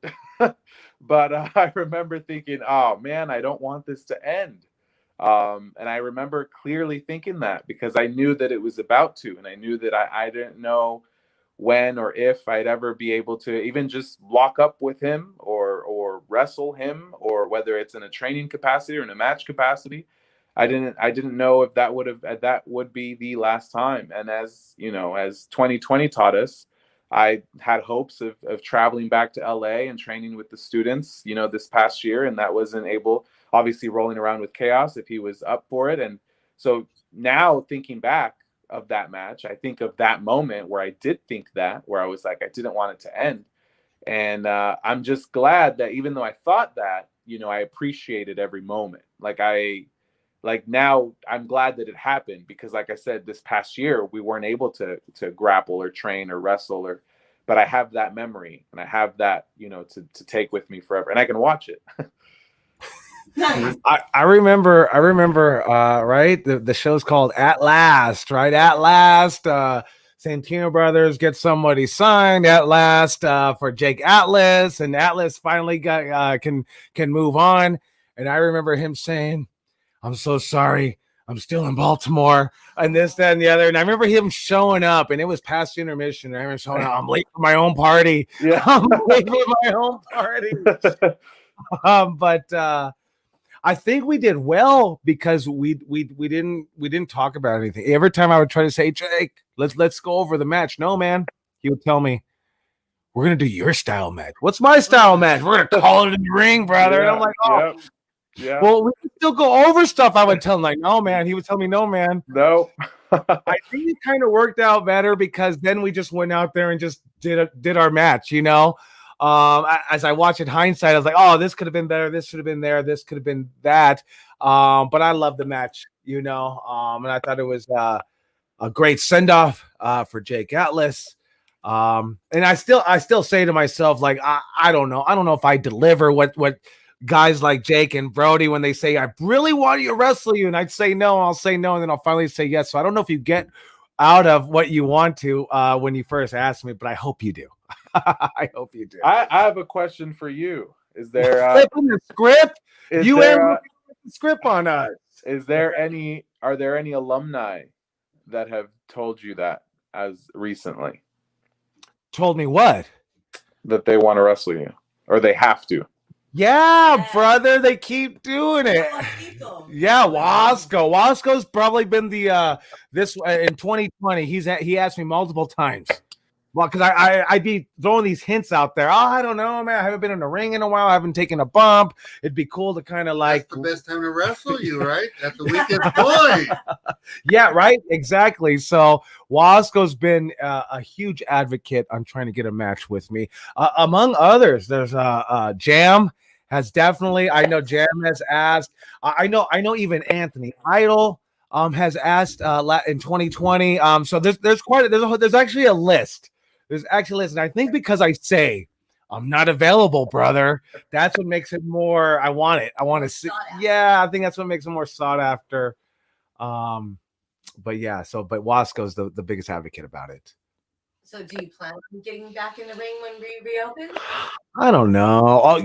But I remember thinking, oh man, I don't want this to end. And I remember clearly thinking that, because I knew that it was about to, and I knew that I didn't know when or if I'd ever be able to even just lock up with him or wrestle him, or whether it's in a training capacity or in a match capacity. I didn't know if that would be the last time. And as you know, as 2020 taught us, I had hopes of traveling back to LA and training with the students, this past year, and that wasn't able, obviously rolling around with Chaos if he was up for it. And so now thinking back of that match, I think of that moment where I did think that, where I was like, I didn't want it to end. And I'm just glad that even though I thought that, I appreciated every moment. Like now I'm glad that it happened, because like I said, this past year we weren't able to grapple or train or wrestle, but I have that memory and I have that, to take with me forever, and I can watch it. Nice. I remember, right? The show's called At Last, right? At Last, Santino Brothers get somebody signed at last for Jake Atlas, and Atlas finally got can move on. And I remember him saying, "I'm so sorry, I'm still in Baltimore," and this, that, and the other. And I remember him showing up, and it was past intermission. I remember showing up, I'm late for my own party. Yeah. I'm late for my own party. But I think we did well because we didn't talk about anything. Every time I would try to say, Jake, let's go over the match. No, man, he would tell me, we're gonna do your style match. What's my style match? We're gonna call it in the ring, brother. And I'm like, oh, yeah. Well, we can still go over stuff. I would tell him, like, no, man. He would tell me, no, man. No. I think it kind of worked out better because then we just went out there and just did our match, As I watch in hindsight, I was like, oh, this could have been better. This should have been there. This could have been that. But I love the match, and I thought it was a great send-off for Jake Atlas. And I still say to myself, like, I don't know. I don't know if I deliver what guys like Jake and Brody, when they say, I really want you to wrestle you, and I'd say no, I'll say no, and then I'll finally say yes. So I don't know if you get out of what you want to when you first asked me, but I hope you do. I hope you do. I have a question for you. Is there flipping the script? You ain't looking at the script on us. Are there any alumni that have told you that as recently? Told me what? That they want to wrestle you, or they have to. Yeah, brother, they keep doing it. Yeah, Wasco's probably been the this in 2020. He asked me multiple times. Well, because I'd be throwing these hints out there. Oh, I don't know, man. I haven't been in the ring in a while. I haven't taken a bump. It'd be cool to kind of like. That's the best time to wrestle you, right? That's the weakest point. Yeah, right. Exactly. So Wasco's been a huge advocate on trying to get a match with me. Among others, there's Jam has definitely. I know Jam has asked. I know even Anthony Idol has asked in 2020. So there's actually a list. There's actually a list, and I think because I say I'm not available, brother, that's what makes it more. I want it. I want to see. Yeah, I think that's what makes it more sought after. But yeah, but Wasco's the biggest advocate about it. So do you plan on getting back in the ring when we reopen? I don't know.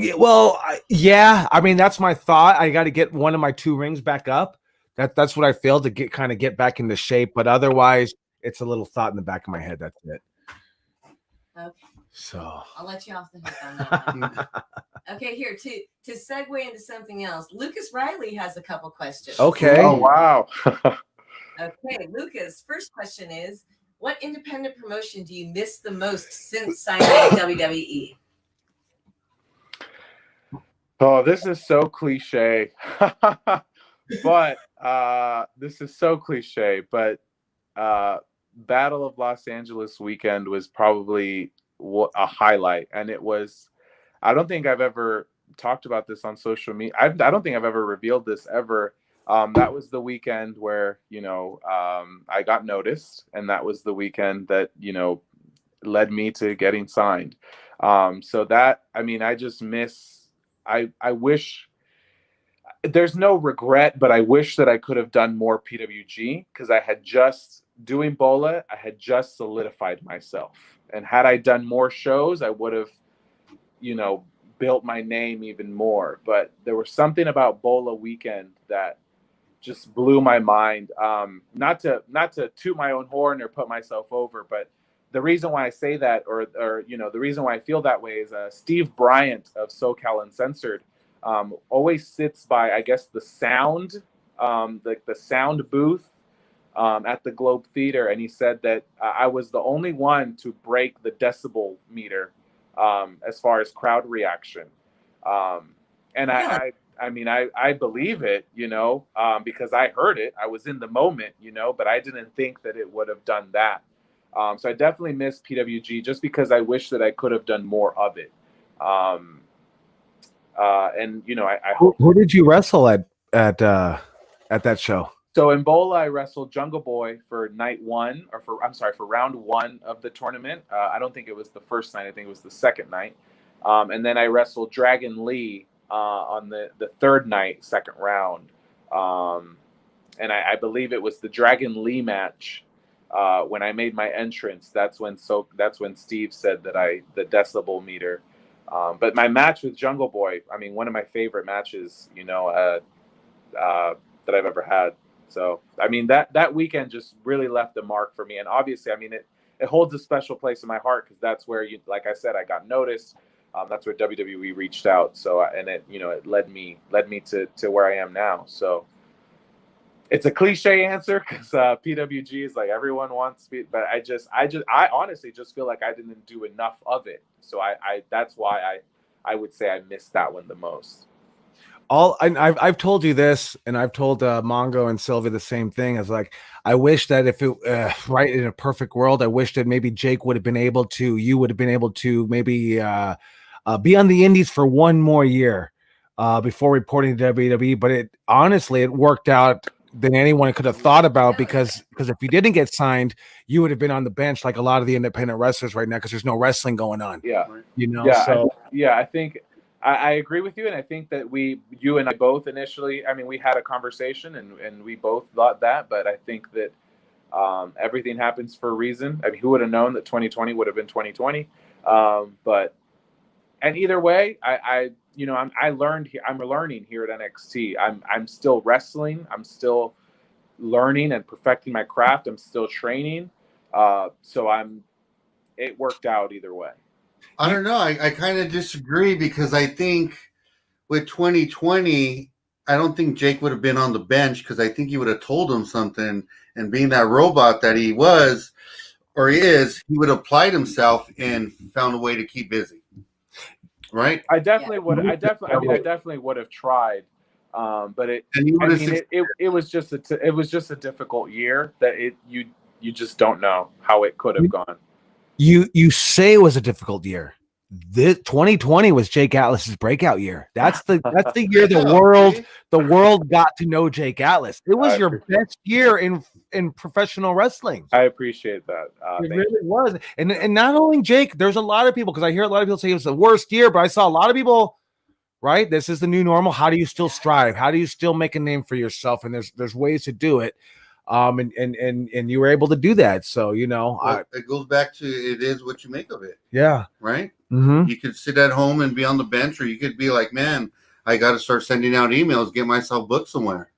Yeah. I mean, that's my thought. I got to get one of my 2 rings back up. That's what I feel to get back into shape. But otherwise, it's a little thought in the back of my head. That's it. Okay. So I'll let you off the hook on that one. Okay, here to segue into something else. Lucas Riley has a couple questions. Okay. Oh wow. Okay, Lucas. First question is, what independent promotion do you miss the most since signing with WWE? Oh, this is so cliche. But this is so cliche, but Battle of Los Angeles weekend was probably a highlight, and it was. I don't think I've ever talked about this on social media. I don't think I've ever revealed this ever. That was the weekend where I got noticed, and that was the weekend that led me to getting signed. So that, I mean, I just miss. I wish. There's no regret, but I wish that I could have done more PWG, because I had just doing Bola. I had just solidified myself, and had I done more shows, I would have, built my name even more. But there was something about Bola weekend that just blew my mind. Not to toot my own horn or put myself over, but the reason why I say that, or the reason why I feel that way, is Steve Bryant of SoCal Uncensored. Always sits by, I guess, the sound, the sound booth at the Globe Theater, and he said that I was the only one to break the decibel meter as far as crowd reaction. And I mean, I believe it, because I heard it. I was in the moment, but I didn't think that it would have done that. So I definitely miss PWG just because I wish that I could have done more of it. And I hope. Who did you wrestle at that show? So in Bola, I wrestled Jungle Boy for night one, for round one of the tournament. I don't think it was the first night. I think it was the second night. And then I wrestled Dragon Lee on the third night, second round. And I believe it was the Dragon Lee match when I made my entrance. That's when Steve said that the decibel meter. But my match with Jungle Boy, I mean, one of my favorite matches, that I've ever had. So, I mean, that weekend just really left a mark for me. And obviously, I mean, it holds a special place in my heart because that's where, like I said, I got noticed. That's where WWE reached out. So, and it led me to where I am now. So it's a cliche answer because PWG is like everyone wants me, but I honestly just feel like I didn't do enough of it. So that's why I would say I missed that one the most. I've told you this, and I've told Mongo and Sylvia the same thing. As like, I wish that if it right in a perfect world, I wish that maybe Jake would have been able to, you would have been able to maybe be on the Indies for one more year before reporting to WWE. But it worked out than anyone could have thought about because if you didn't get signed, you would have been on the bench like a lot of the independent wrestlers right now because there's no wrestling going on. Yeah, Yeah, I think. I agree with you, and I think that you and I both initially, I mean, we had a conversation, and we both thought that, but I think that everything happens for a reason. I mean, who would have known that 2020 would have been 2020? And either way, I'm learning here at NXT. I'm still wrestling. I'm still learning and perfecting my craft. I'm still training. So it worked out either way. I don't know. I kind of disagree because I think with 2020, I don't think Jake would have been on the bench because I think he would have told him something. And being that robot that he was or is, he would have applied himself and found a way to keep busy. Right? I definitely would. I definitely would have tried. But it was just a difficult year that you just don't know how it could have gone. You say it was a difficult year. This 2020 was Jake Atlas's breakout year. That's the year the world got to know Jake Atlas. It was your best year in professional wrestling. I appreciate that. It really was. And not only Jake, there's a lot of people, because I hear a lot of people say it was the worst year, but I saw a lot of people, right? This is the new normal. How do you still strive? How do you still make a name for yourself? And there's ways to do it. And you were able to do that. So, it goes back to it is what you make of it. Yeah. Right. Mm-hmm. You could sit at home and be on the bench, or you could be like, man, I got to start sending out emails, get myself booked somewhere.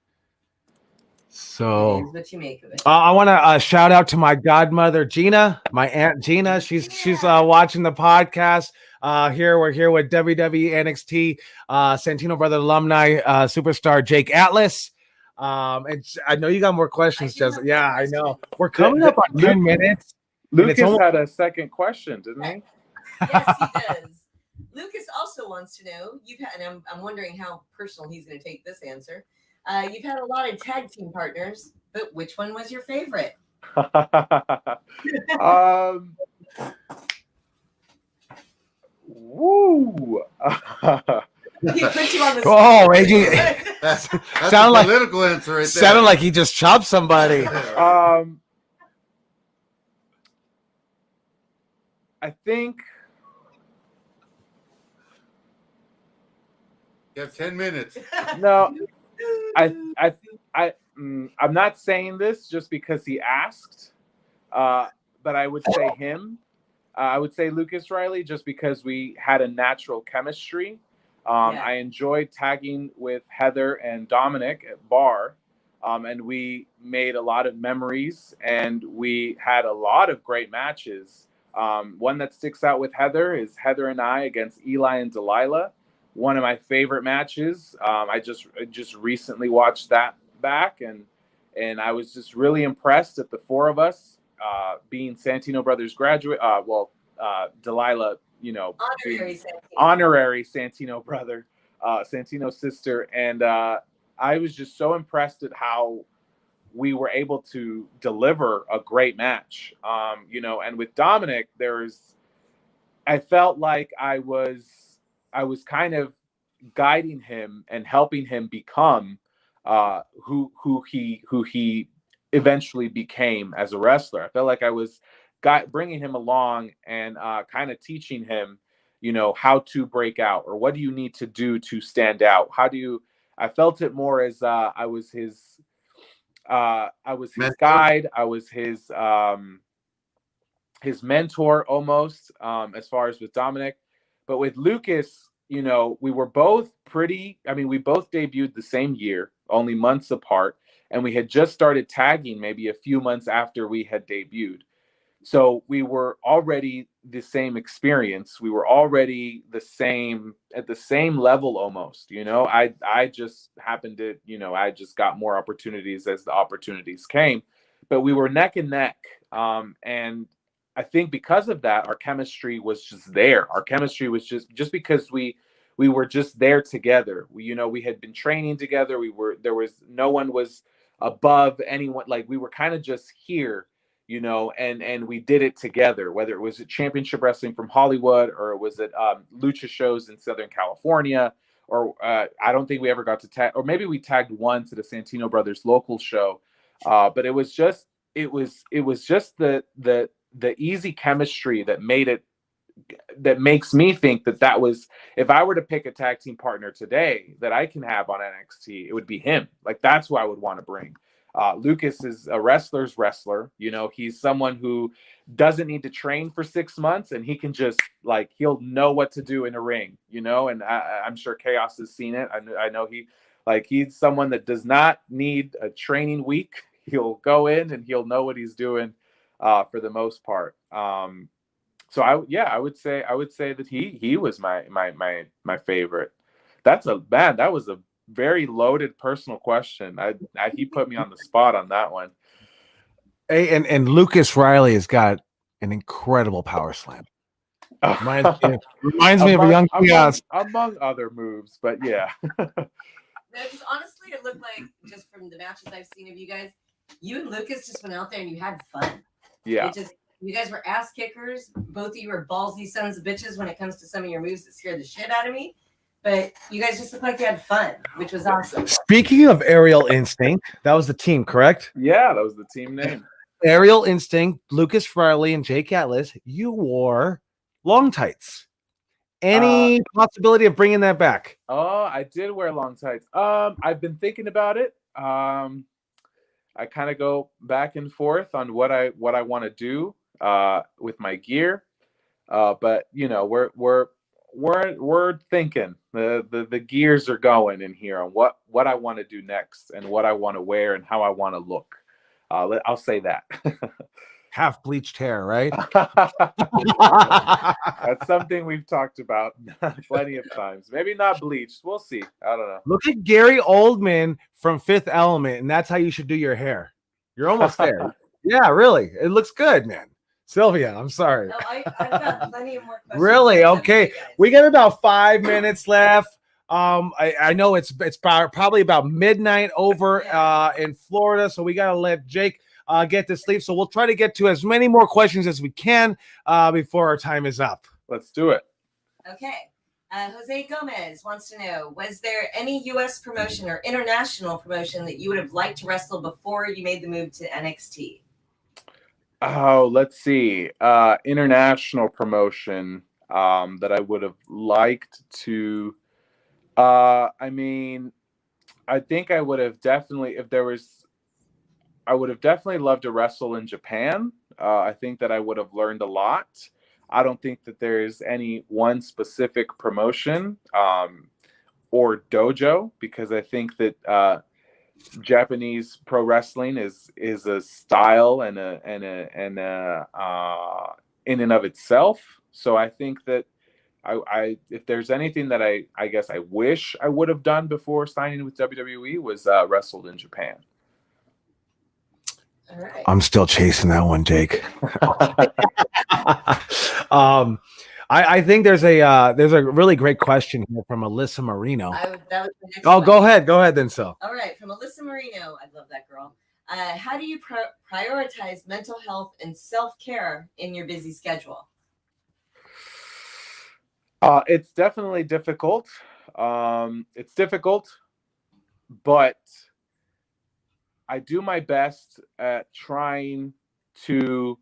So it is what you make of it. I want to shout out to my godmother, Gina, my aunt Gina. She's watching the podcast. We're here with WWE NXT Santino Brothers alumni superstar Jake Atlas. And I know you got more questions, Jessica. Yeah, I know. We're coming up on 10 minutes. Lucas had a second question, didn't he? Yes, he does. Lucas also wants to know, and I'm wondering how personal he's going to take this answer. You've had a lot of tag team partners, but which one was your favorite? Woo! He put you on the spot. Oh, that's sounded a political answer right there. Sounded like he just chopped somebody. I think you have 10 minutes. No, I'm not saying this just because he asked, but I would say him. I would say Lucas Riley just because we had a natural chemistry. I enjoyed tagging with Heather and Dominic at Bar, and we made a lot of memories, and we had a lot of great matches. One that sticks out with Heather is Heather and I against Eli and Delilah. One of my favorite matches. I just recently watched that back, and And I was just really impressed at the four of us being Santino Brothers graduate. Delilah, honorary Santino brother, Santino sister. And I was just so impressed at how we were able to deliver a great match. And with Dominic, I felt like I was kind of guiding him and helping him become who he eventually became as a wrestler. I felt like I was bringing him along and kind of teaching him, how to break out, or what do you need to do to stand out. I felt it more as I was his guide. I was his mentor almost, as far as with Dominic. But with Lucas, we were both we both debuted the same year, only months apart, and we had just started tagging maybe a few months after we had debuted. So we were already the same experience. We were already at the same level almost. I just happened to, I just got more opportunities as the opportunities came, but we were neck and neck. And I think because of that, our chemistry was just there. Our chemistry was just because we were just there together. We had been training together. No one was above anyone. Like, we were kind of just here, and we did it together, whether it was at Championship Wrestling from Hollywood, or it was at Lucha shows in Southern California, or I don't think we ever got to tag, or maybe we tagged once at a Santino Brothers local show. But it was just the easy chemistry that makes me think that was, if I were to pick a tag team partner today that I can have on NXT, it would be him. Like, that's who I would want to bring. Lucas is a wrestler's wrestler. He's someone who doesn't need to train for 6 months, and he can just, like, he'll know what to do in a ring, and I'm sure Chaos has seen it. I know he's someone that does not need a training week. He'll go in and he'll know what he's doing for the most part. So I would say that he was my favorite. That was a very loaded personal question. He put me on the spot on that one. Hey, and Lucas Riley has got an incredible power slam. Reminds me of a young Chaos. Among other moves, but yeah. Because honestly, it looked like, just from the matches I've seen of you guys, you and Lucas just went out there and you had fun. Yeah. You guys were ass kickers. Both of you were ballsy sons of bitches when it comes to some of your moves that scared the shit out of me. But you guys just looked like you had fun, which was awesome. Speaking of Aerial Instinct, that was the team, correct? Yeah, that was the team name. Aerial Instinct, Lucas Riley and Jake Atlas, you wore long tights. Any possibility of bringing that back? Oh, I did wear long tights. I've been thinking about it. I kind of go back and forth on what I want to do with my gear. But we're thinking, the gears are going in here on what I want to do next, and what I want to wear, and how I want to look. I'll say that. Half bleached hair, right? That's something we've talked about plenty of times. Maybe not bleached. We'll see. I don't know. Look at Gary Oldman from Fifth Element, and that's how you should do your hair. You're almost there. Yeah, really. It looks good, man. Sylvia, I'm sorry. No, I've got plenty of more questions. Really? Okay. We got about 5 minutes left. I know it's probably about midnight over in Florida, so we got to let Jake get to sleep. So we'll try to get to as many more questions as we can before our time is up. Let's do it. Okay. Jose Gomez wants to know, was there any U.S. promotion or international promotion that you would have liked to wrestle before you made the move to NXT? Oh, let's see. International promotion that I would have liked to. I think I would have definitely, I would have definitely loved to wrestle in Japan. I think that I would have learned a lot. I don't think that there's any one specific promotion or dojo, because I think that Japanese pro wrestling is a style and in and of itself. So I think that I if there's anything that I guess I wish I would have done before signing with WWE was wrestled in Japan. All right. I'm still chasing that one, Jake. I think there's a really great question here from Alyssa Marino. That was my next question. Go ahead then, Sil. All right, from Alyssa Marino. I love that girl. How do you prioritize mental health and self-care in your busy schedule? It's definitely difficult. It's difficult, but I do my best at trying to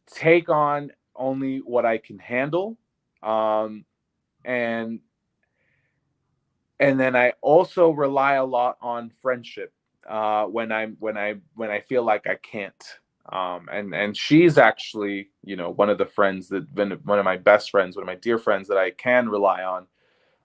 take on only what I can handle. And then I also rely a lot on friendship when I feel like I can't. And she's actually, one of the friends that been one of my best friends, one of my dear friends that I can rely on.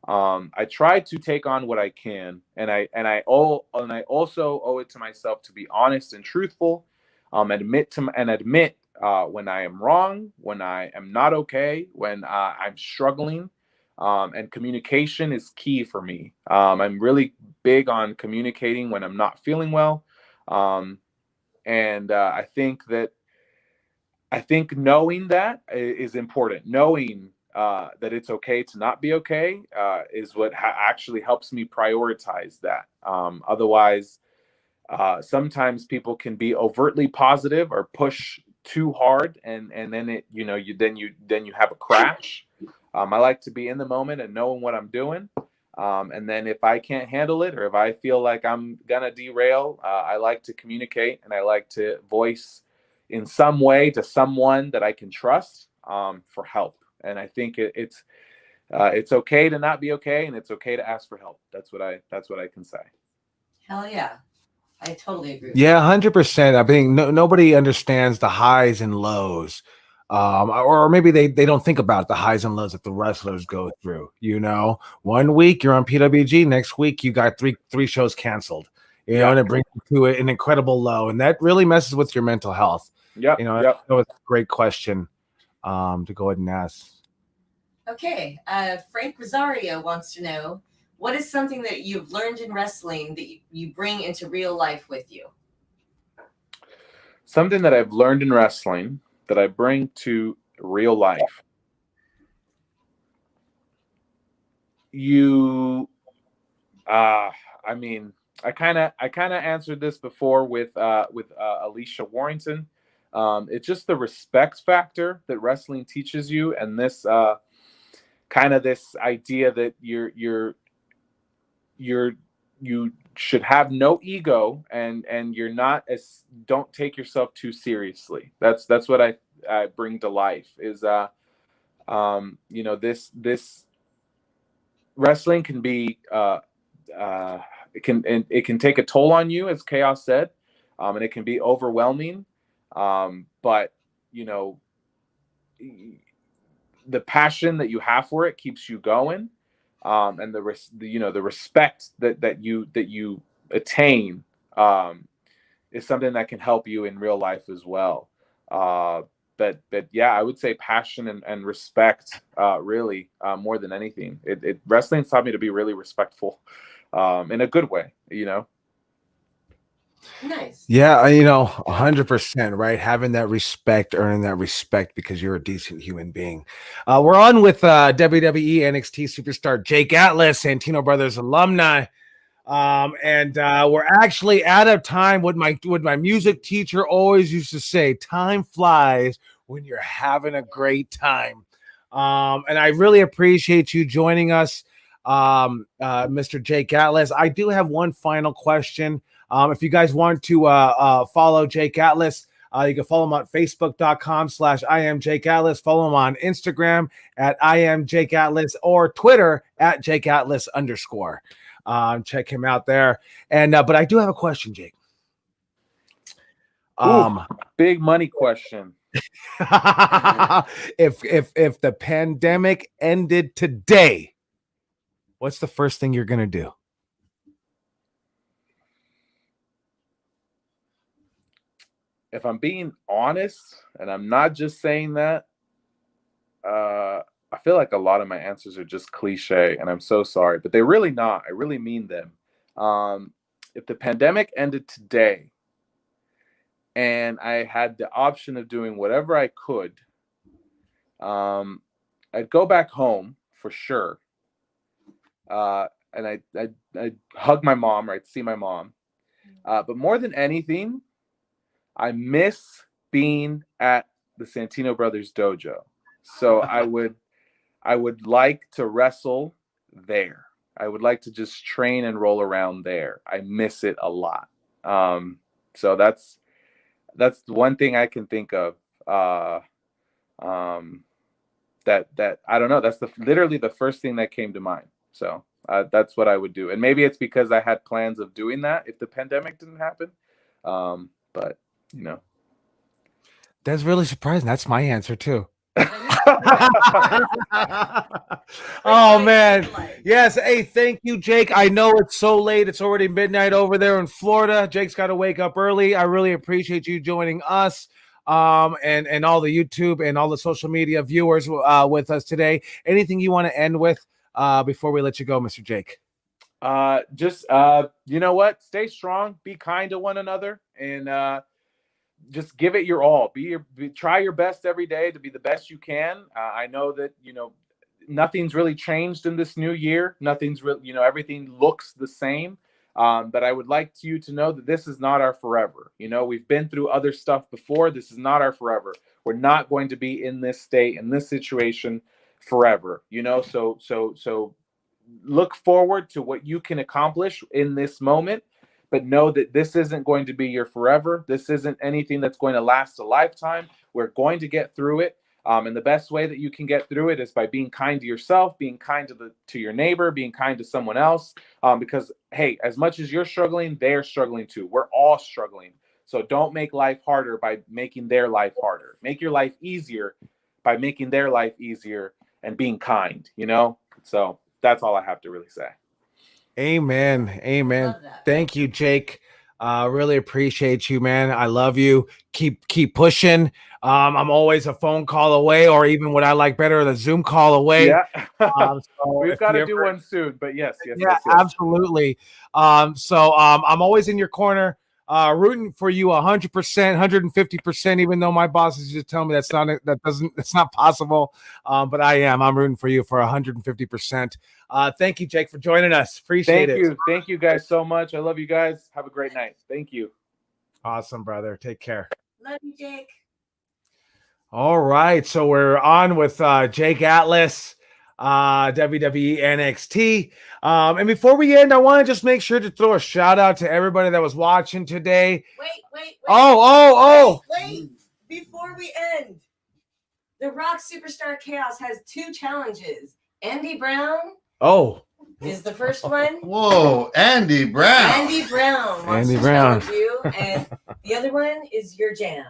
I try to take on what I can, and I also owe it to myself to be honest and truthful, admit when I am wrong, when I am not okay, when I'm struggling, and communication is key for me. I'm really big on communicating when I'm not feeling well, and I think knowing that is important. Knowing that it's okay to not be okay is what actually helps me prioritize that. Otherwise, sometimes people can be overtly positive or push too hard, and then you have a crash. I like to be in the moment and knowing what I'm doing. And then if I can't handle it, or if I feel like I'm gonna derail, I like to communicate, and I like to voice in some way to someone that I can trust for help. And I think it's okay to not be okay, and it's okay to ask for help. That's what I can say. Hell yeah. I totally agree. Yeah, 100%. I think nobody understands the highs and lows, or maybe they don't think about the highs and lows that the wrestlers go through. 1 week you're on PWG, next week you got three shows canceled. And it brings you to an incredible low, and that really messes with your mental health. Yeah, that was a great question to go ahead and ask. Okay, Frank Rosario wants to know, what is something that you've learned in wrestling that you bring into real life with you? Something that I've learned in wrestling that I bring to real life. I kind of answered this before with Alicia Warrington. It's just the respect factor that wrestling teaches you, and this kind of this idea that you should have no ego, and don't take yourself too seriously. That's what I bring to life is this wrestling can be it can take a toll on you, as Kaos said, and it can be overwhelming, but the passion that you have for it keeps you going, and the respect that you attain is something that can help you in real life as well. But yeah, I would say passion and respect, really, more than anything. Wrestling's taught me to be really respectful, in a good way. Nice. Yeah, 100%, right? Having that respect, earning that respect because you're a decent human being. We're on with WWE NXT superstar Jake Atlas, Santino Brothers alumni. And we're actually out of time. What my music teacher always used to say, time flies when you're having a great time. And I really appreciate you joining us, Mr. Jake Atlas. I do have one final question. If you guys want to follow Jake Atlas, you can follow him on Facebook.com/IamJakeAtlas. Follow him on Instagram at IamJakeAtlas, or Twitter at JakeAtlas_. Check him out there. And but I do have a question, Jake. Big money question. If the pandemic ended today, what's the first thing you're gonna do? If I'm being honest, and I'm not just saying that, I feel like a lot of my answers are just cliche, and I'm so sorry, but they're really not. I really mean them. If the pandemic ended today, and I had the option of doing whatever I could, I'd go back home for sure. And I'd hug my mom, or I'd see my mom. But more than anything, I miss being at the Santino Brothers dojo. So I would like to wrestle there. I would like to just train and roll around there. I miss it a lot. So that's the one thing I can think of. That I don't know. That's literally the first thing that came to mind. So that's what I would do. And maybe it's because I had plans of doing that if the pandemic didn't happen. But you know, that's really surprising. That's my answer too. Oh man, yes. Hey, thank you, Jake. I know it's so late. It's already midnight over there in Florida. Jake's got to wake up early. I really appreciate you joining us, and all the YouTube and all the social media viewers with us today. Anything you want to end with before we let you go, Mr. Jake? Just you know what? Stay strong. Be kind to one another, and just give it your all. Try your best every day to be the best you can. I know that, nothing's really changed in this new year. Nothing's really, everything looks the same. But I would like you to know that this is not our forever. We've been through other stuff before. This is not our forever. We're not going to be in this state, in this situation forever, so look forward to what you can accomplish in this moment. But know that this isn't going to be your forever. This isn't anything that's going to last a lifetime. We're going to get through it. And the best way that you can get through it is by being kind to yourself, being kind to your neighbor, being kind to someone else. Because, hey, as much as you're struggling, they're struggling too. We're all struggling. So don't make life harder by making their life harder. Make your life easier by making their life easier and being kind, So that's all I have to really say. Amen. Thank you, Jake. Really appreciate you, man. I love you. Keep pushing. I'm always a phone call away, or even what I like better, the Zoom call away. Yeah. So We've got to do one soon, but yes. Absolutely. So I'm always in your corner, rooting for you 100%, 150%, even though my bosses just tell me that's not possible. But I'm rooting for you for 150%. Thank you, Jake, for joining us. Appreciate it. Thank you guys so much. I love you guys. Have a great night. Thank you. Awesome, brother. Take care. Love you, Jake. All right. So we're on with Jake Atlas, WWE NXT. And before we end, I want to just make sure to throw a shout out to everybody that was watching today. Wait. Wait. Before we end, the Rock Superstar Chaos has 2 challenges. Andy Brown is the first one. Whoa, Andy Brown. Andy Brown wants to challenge you, and the other one is your jam.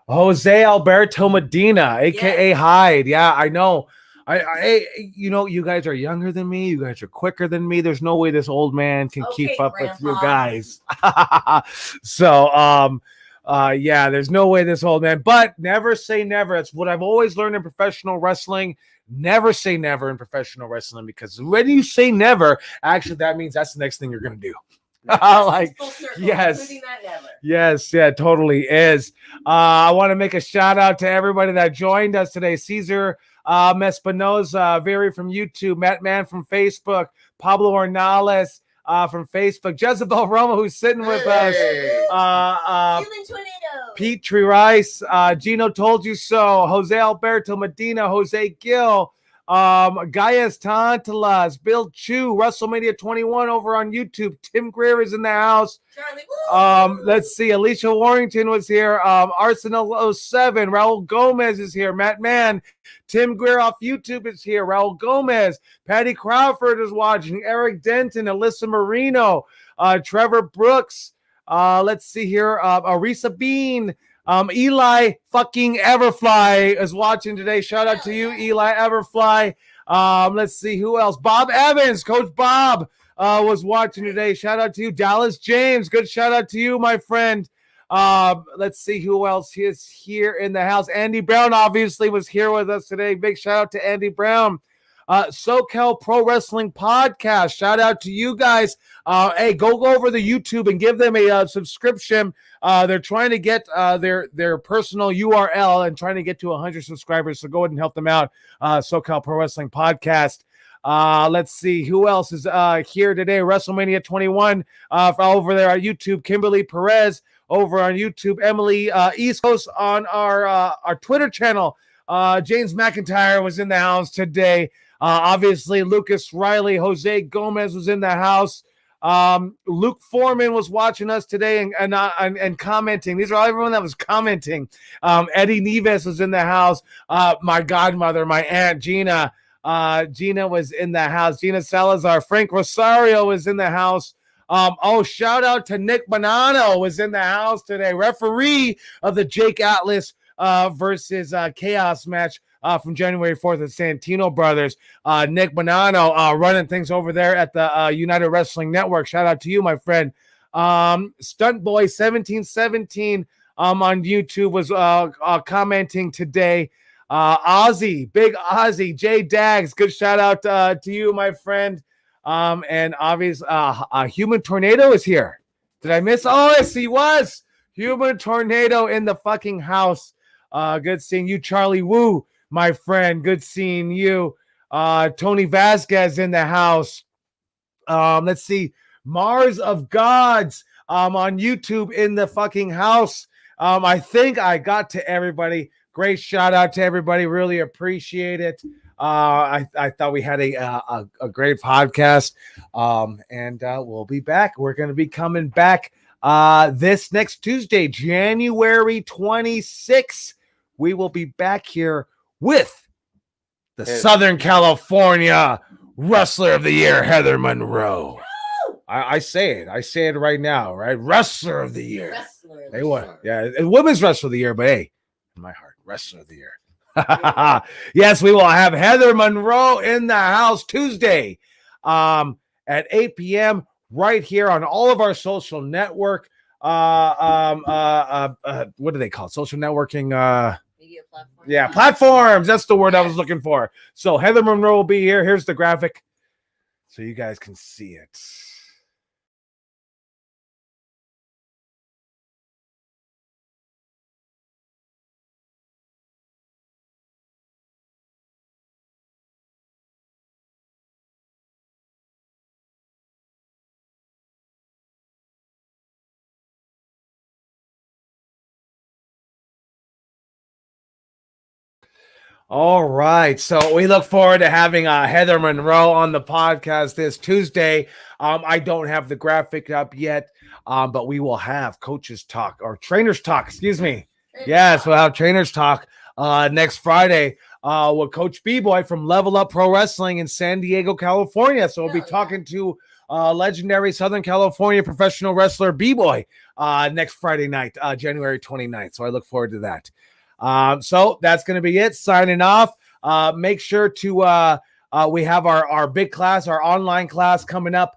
Jose Alberto Medina, aka Hyde. Yeah, I know. I you guys are younger than me. You guys are quicker than me. There's no way this old man can keep up with you guys. So, there's no way this old man. But never say never. It's what I've always learned in professional wrestling. Never say never in professional wrestling, because when you say never, actually that means that's the next thing you're gonna do. Yes, yeah, totally is. I want to make a shout out to everybody that joined us today. Caesar Mespinoza, Very from YouTube, Matt Mann from Facebook, Pablo Ornales from Facebook, Jezebel Roma, who's sitting with us, Pete Tree Rice, Gino Told You So, Jose Alberto Medina, Jose Gill, Gaius Tantalas, Bill Chu, WrestleMania 21 over on YouTube. Tim Greer is in the house. Let's see, Alicia Warrington was here. Arsenal 07, Raul Gomez is here. Matt Mann, Tim Greer off YouTube is here. Raul Gomez, Patty Crawford is watching. Eric Denton, Alyssa Marino, Trevor Brooks. Let's see here. Arisa Bean. Eli fucking Everfly is watching today. Shout out to you, Eli Everfly. Let's see who else. Bob Evans, Coach Bob, was watching today. Shout out to you, Dallas James. Good shout out to you, my friend. Let's see who else is here in the house. Andy Brown obviously was here with us today. Big shout out to Andy Brown. SoCal Pro Wrestling Podcast. Shout out to you guys. Hey, go over the YouTube and give them a subscription. They're trying to get their personal URL and trying to get to 100 subscribers. So go ahead and help them out. SoCal Pro Wrestling Podcast. Let's see who else is here today. WrestleMania 21 over there on YouTube. Kimberly Perez over on YouTube. Emily East Coast on our Twitter channel. James McIntyre was in the house today. Obviously, Lucas Riley, Jose Gomez was in the house. Luke Foreman was watching us today and commenting. These are all everyone that was commenting. Eddie Neves was in the house. My godmother, my aunt Gina. Gina was in the house. Gina Salazar. Frank Rosario was in the house. Shout out to Nick Bonanno was in the house today. Referee of the Jake Atlas versus Chaos match from January 4th at Santino Brothers. Nick Bonanno running things over there at the United Wrestling Network. Shout out to you, my friend. Stunt Boy 1717 on YouTube was commenting today. Ozzy, big Ozzy, Jay Dags, good shout out to you, my friend. And obviously, Human Tornado is here. Did I miss? Oh, yes, he was. Human Tornado in the fucking house. Good seeing you, Charlie Wu, my friend. Good seeing you. Tony Vasquez in the house. Let's see. Mars of Gods on YouTube in the fucking house. I think I got to everybody. Great shout out to everybody. Really appreciate it. I thought we had a great podcast. And we'll be back. We're going to be coming back this next Tuesday, January 26th. We will be back here with the Southern California Wrestler of the Year, Heather Monroe. I say it right now, right? Wrestler of the Year. Hey, what? Yeah, Women's Wrestler of the Year, but hey, in my heart, Wrestler of the Year. Yes, we will have Heather Monroe in the house Tuesday at 8 p.m. right here on all of our social network. What do they call it? Social networking? Media platforms. Yeah, platforms. That's the word I was looking for. So Heather Monroe will be here. Here's the graphic so you guys can see it. All right. So we look forward to having Heather Monroe on the podcast this Tuesday. I don't have the graphic up yet, but we will have coaches talk or trainers talk. Excuse me. Yes, we'll have trainers talk next Friday with Coach B-Boy from Level Up Pro Wrestling in San Diego, California. So we'll be talking to legendary Southern California professional wrestler B-Boy next Friday night, January 29th. So I look forward to that. So that's going to be it. Signing off. Make sure to we have our big class, our online class coming up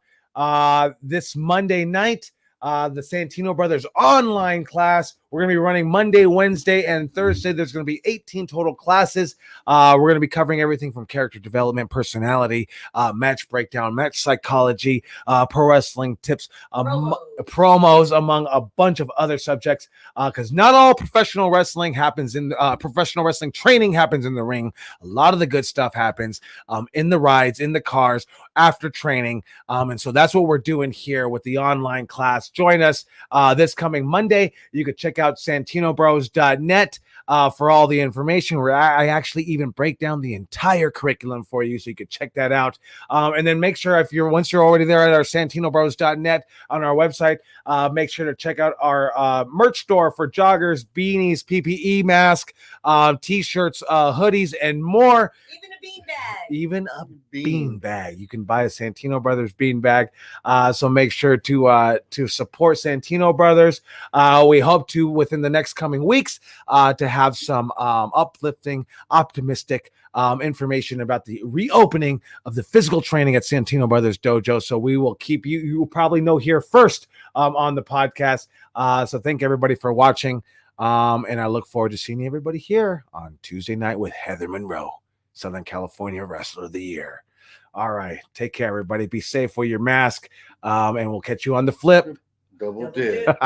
this Monday night. The Santino Brothers online class. We're going to be running Monday, Wednesday, and Thursday. There's going to be 18 total classes. We're going to be covering everything from character development, personality, match breakdown, match psychology, pro wrestling tips, promos, among a bunch of other subjects. Because not all professional wrestling happens in professional wrestling training happens in the ring. A lot of the good stuff happens in the rides, in the cars, after training. And so that's what we're doing here with the online class. Join us this coming Monday. You could check out santinobros.net for all the information where I actually even break down the entire curriculum for you, so you could check that out. And then make sure once you're already there at our santinobros.net on our website, make sure to check out our merch store for joggers, beanies, PPE mask, t-shirts, hoodies, and more. Even a bean bag. Even a bean bag. You can buy a Santino Brothers bean bag. So make sure to support Santino Brothers. We hope to, within the next coming weeks, to have some uplifting, optimistic information about the reopening of the physical training at Santino Brothers Dojo. So we will keep you will probably know here first on the podcast. So thank everybody for watching. And I look forward to seeing everybody here on Tuesday night with Heather Monroe. Southern California Wrestler of the Year. All right. Take care, everybody. Be safe. Wear your mask. And we'll catch you on the flip. Double dip.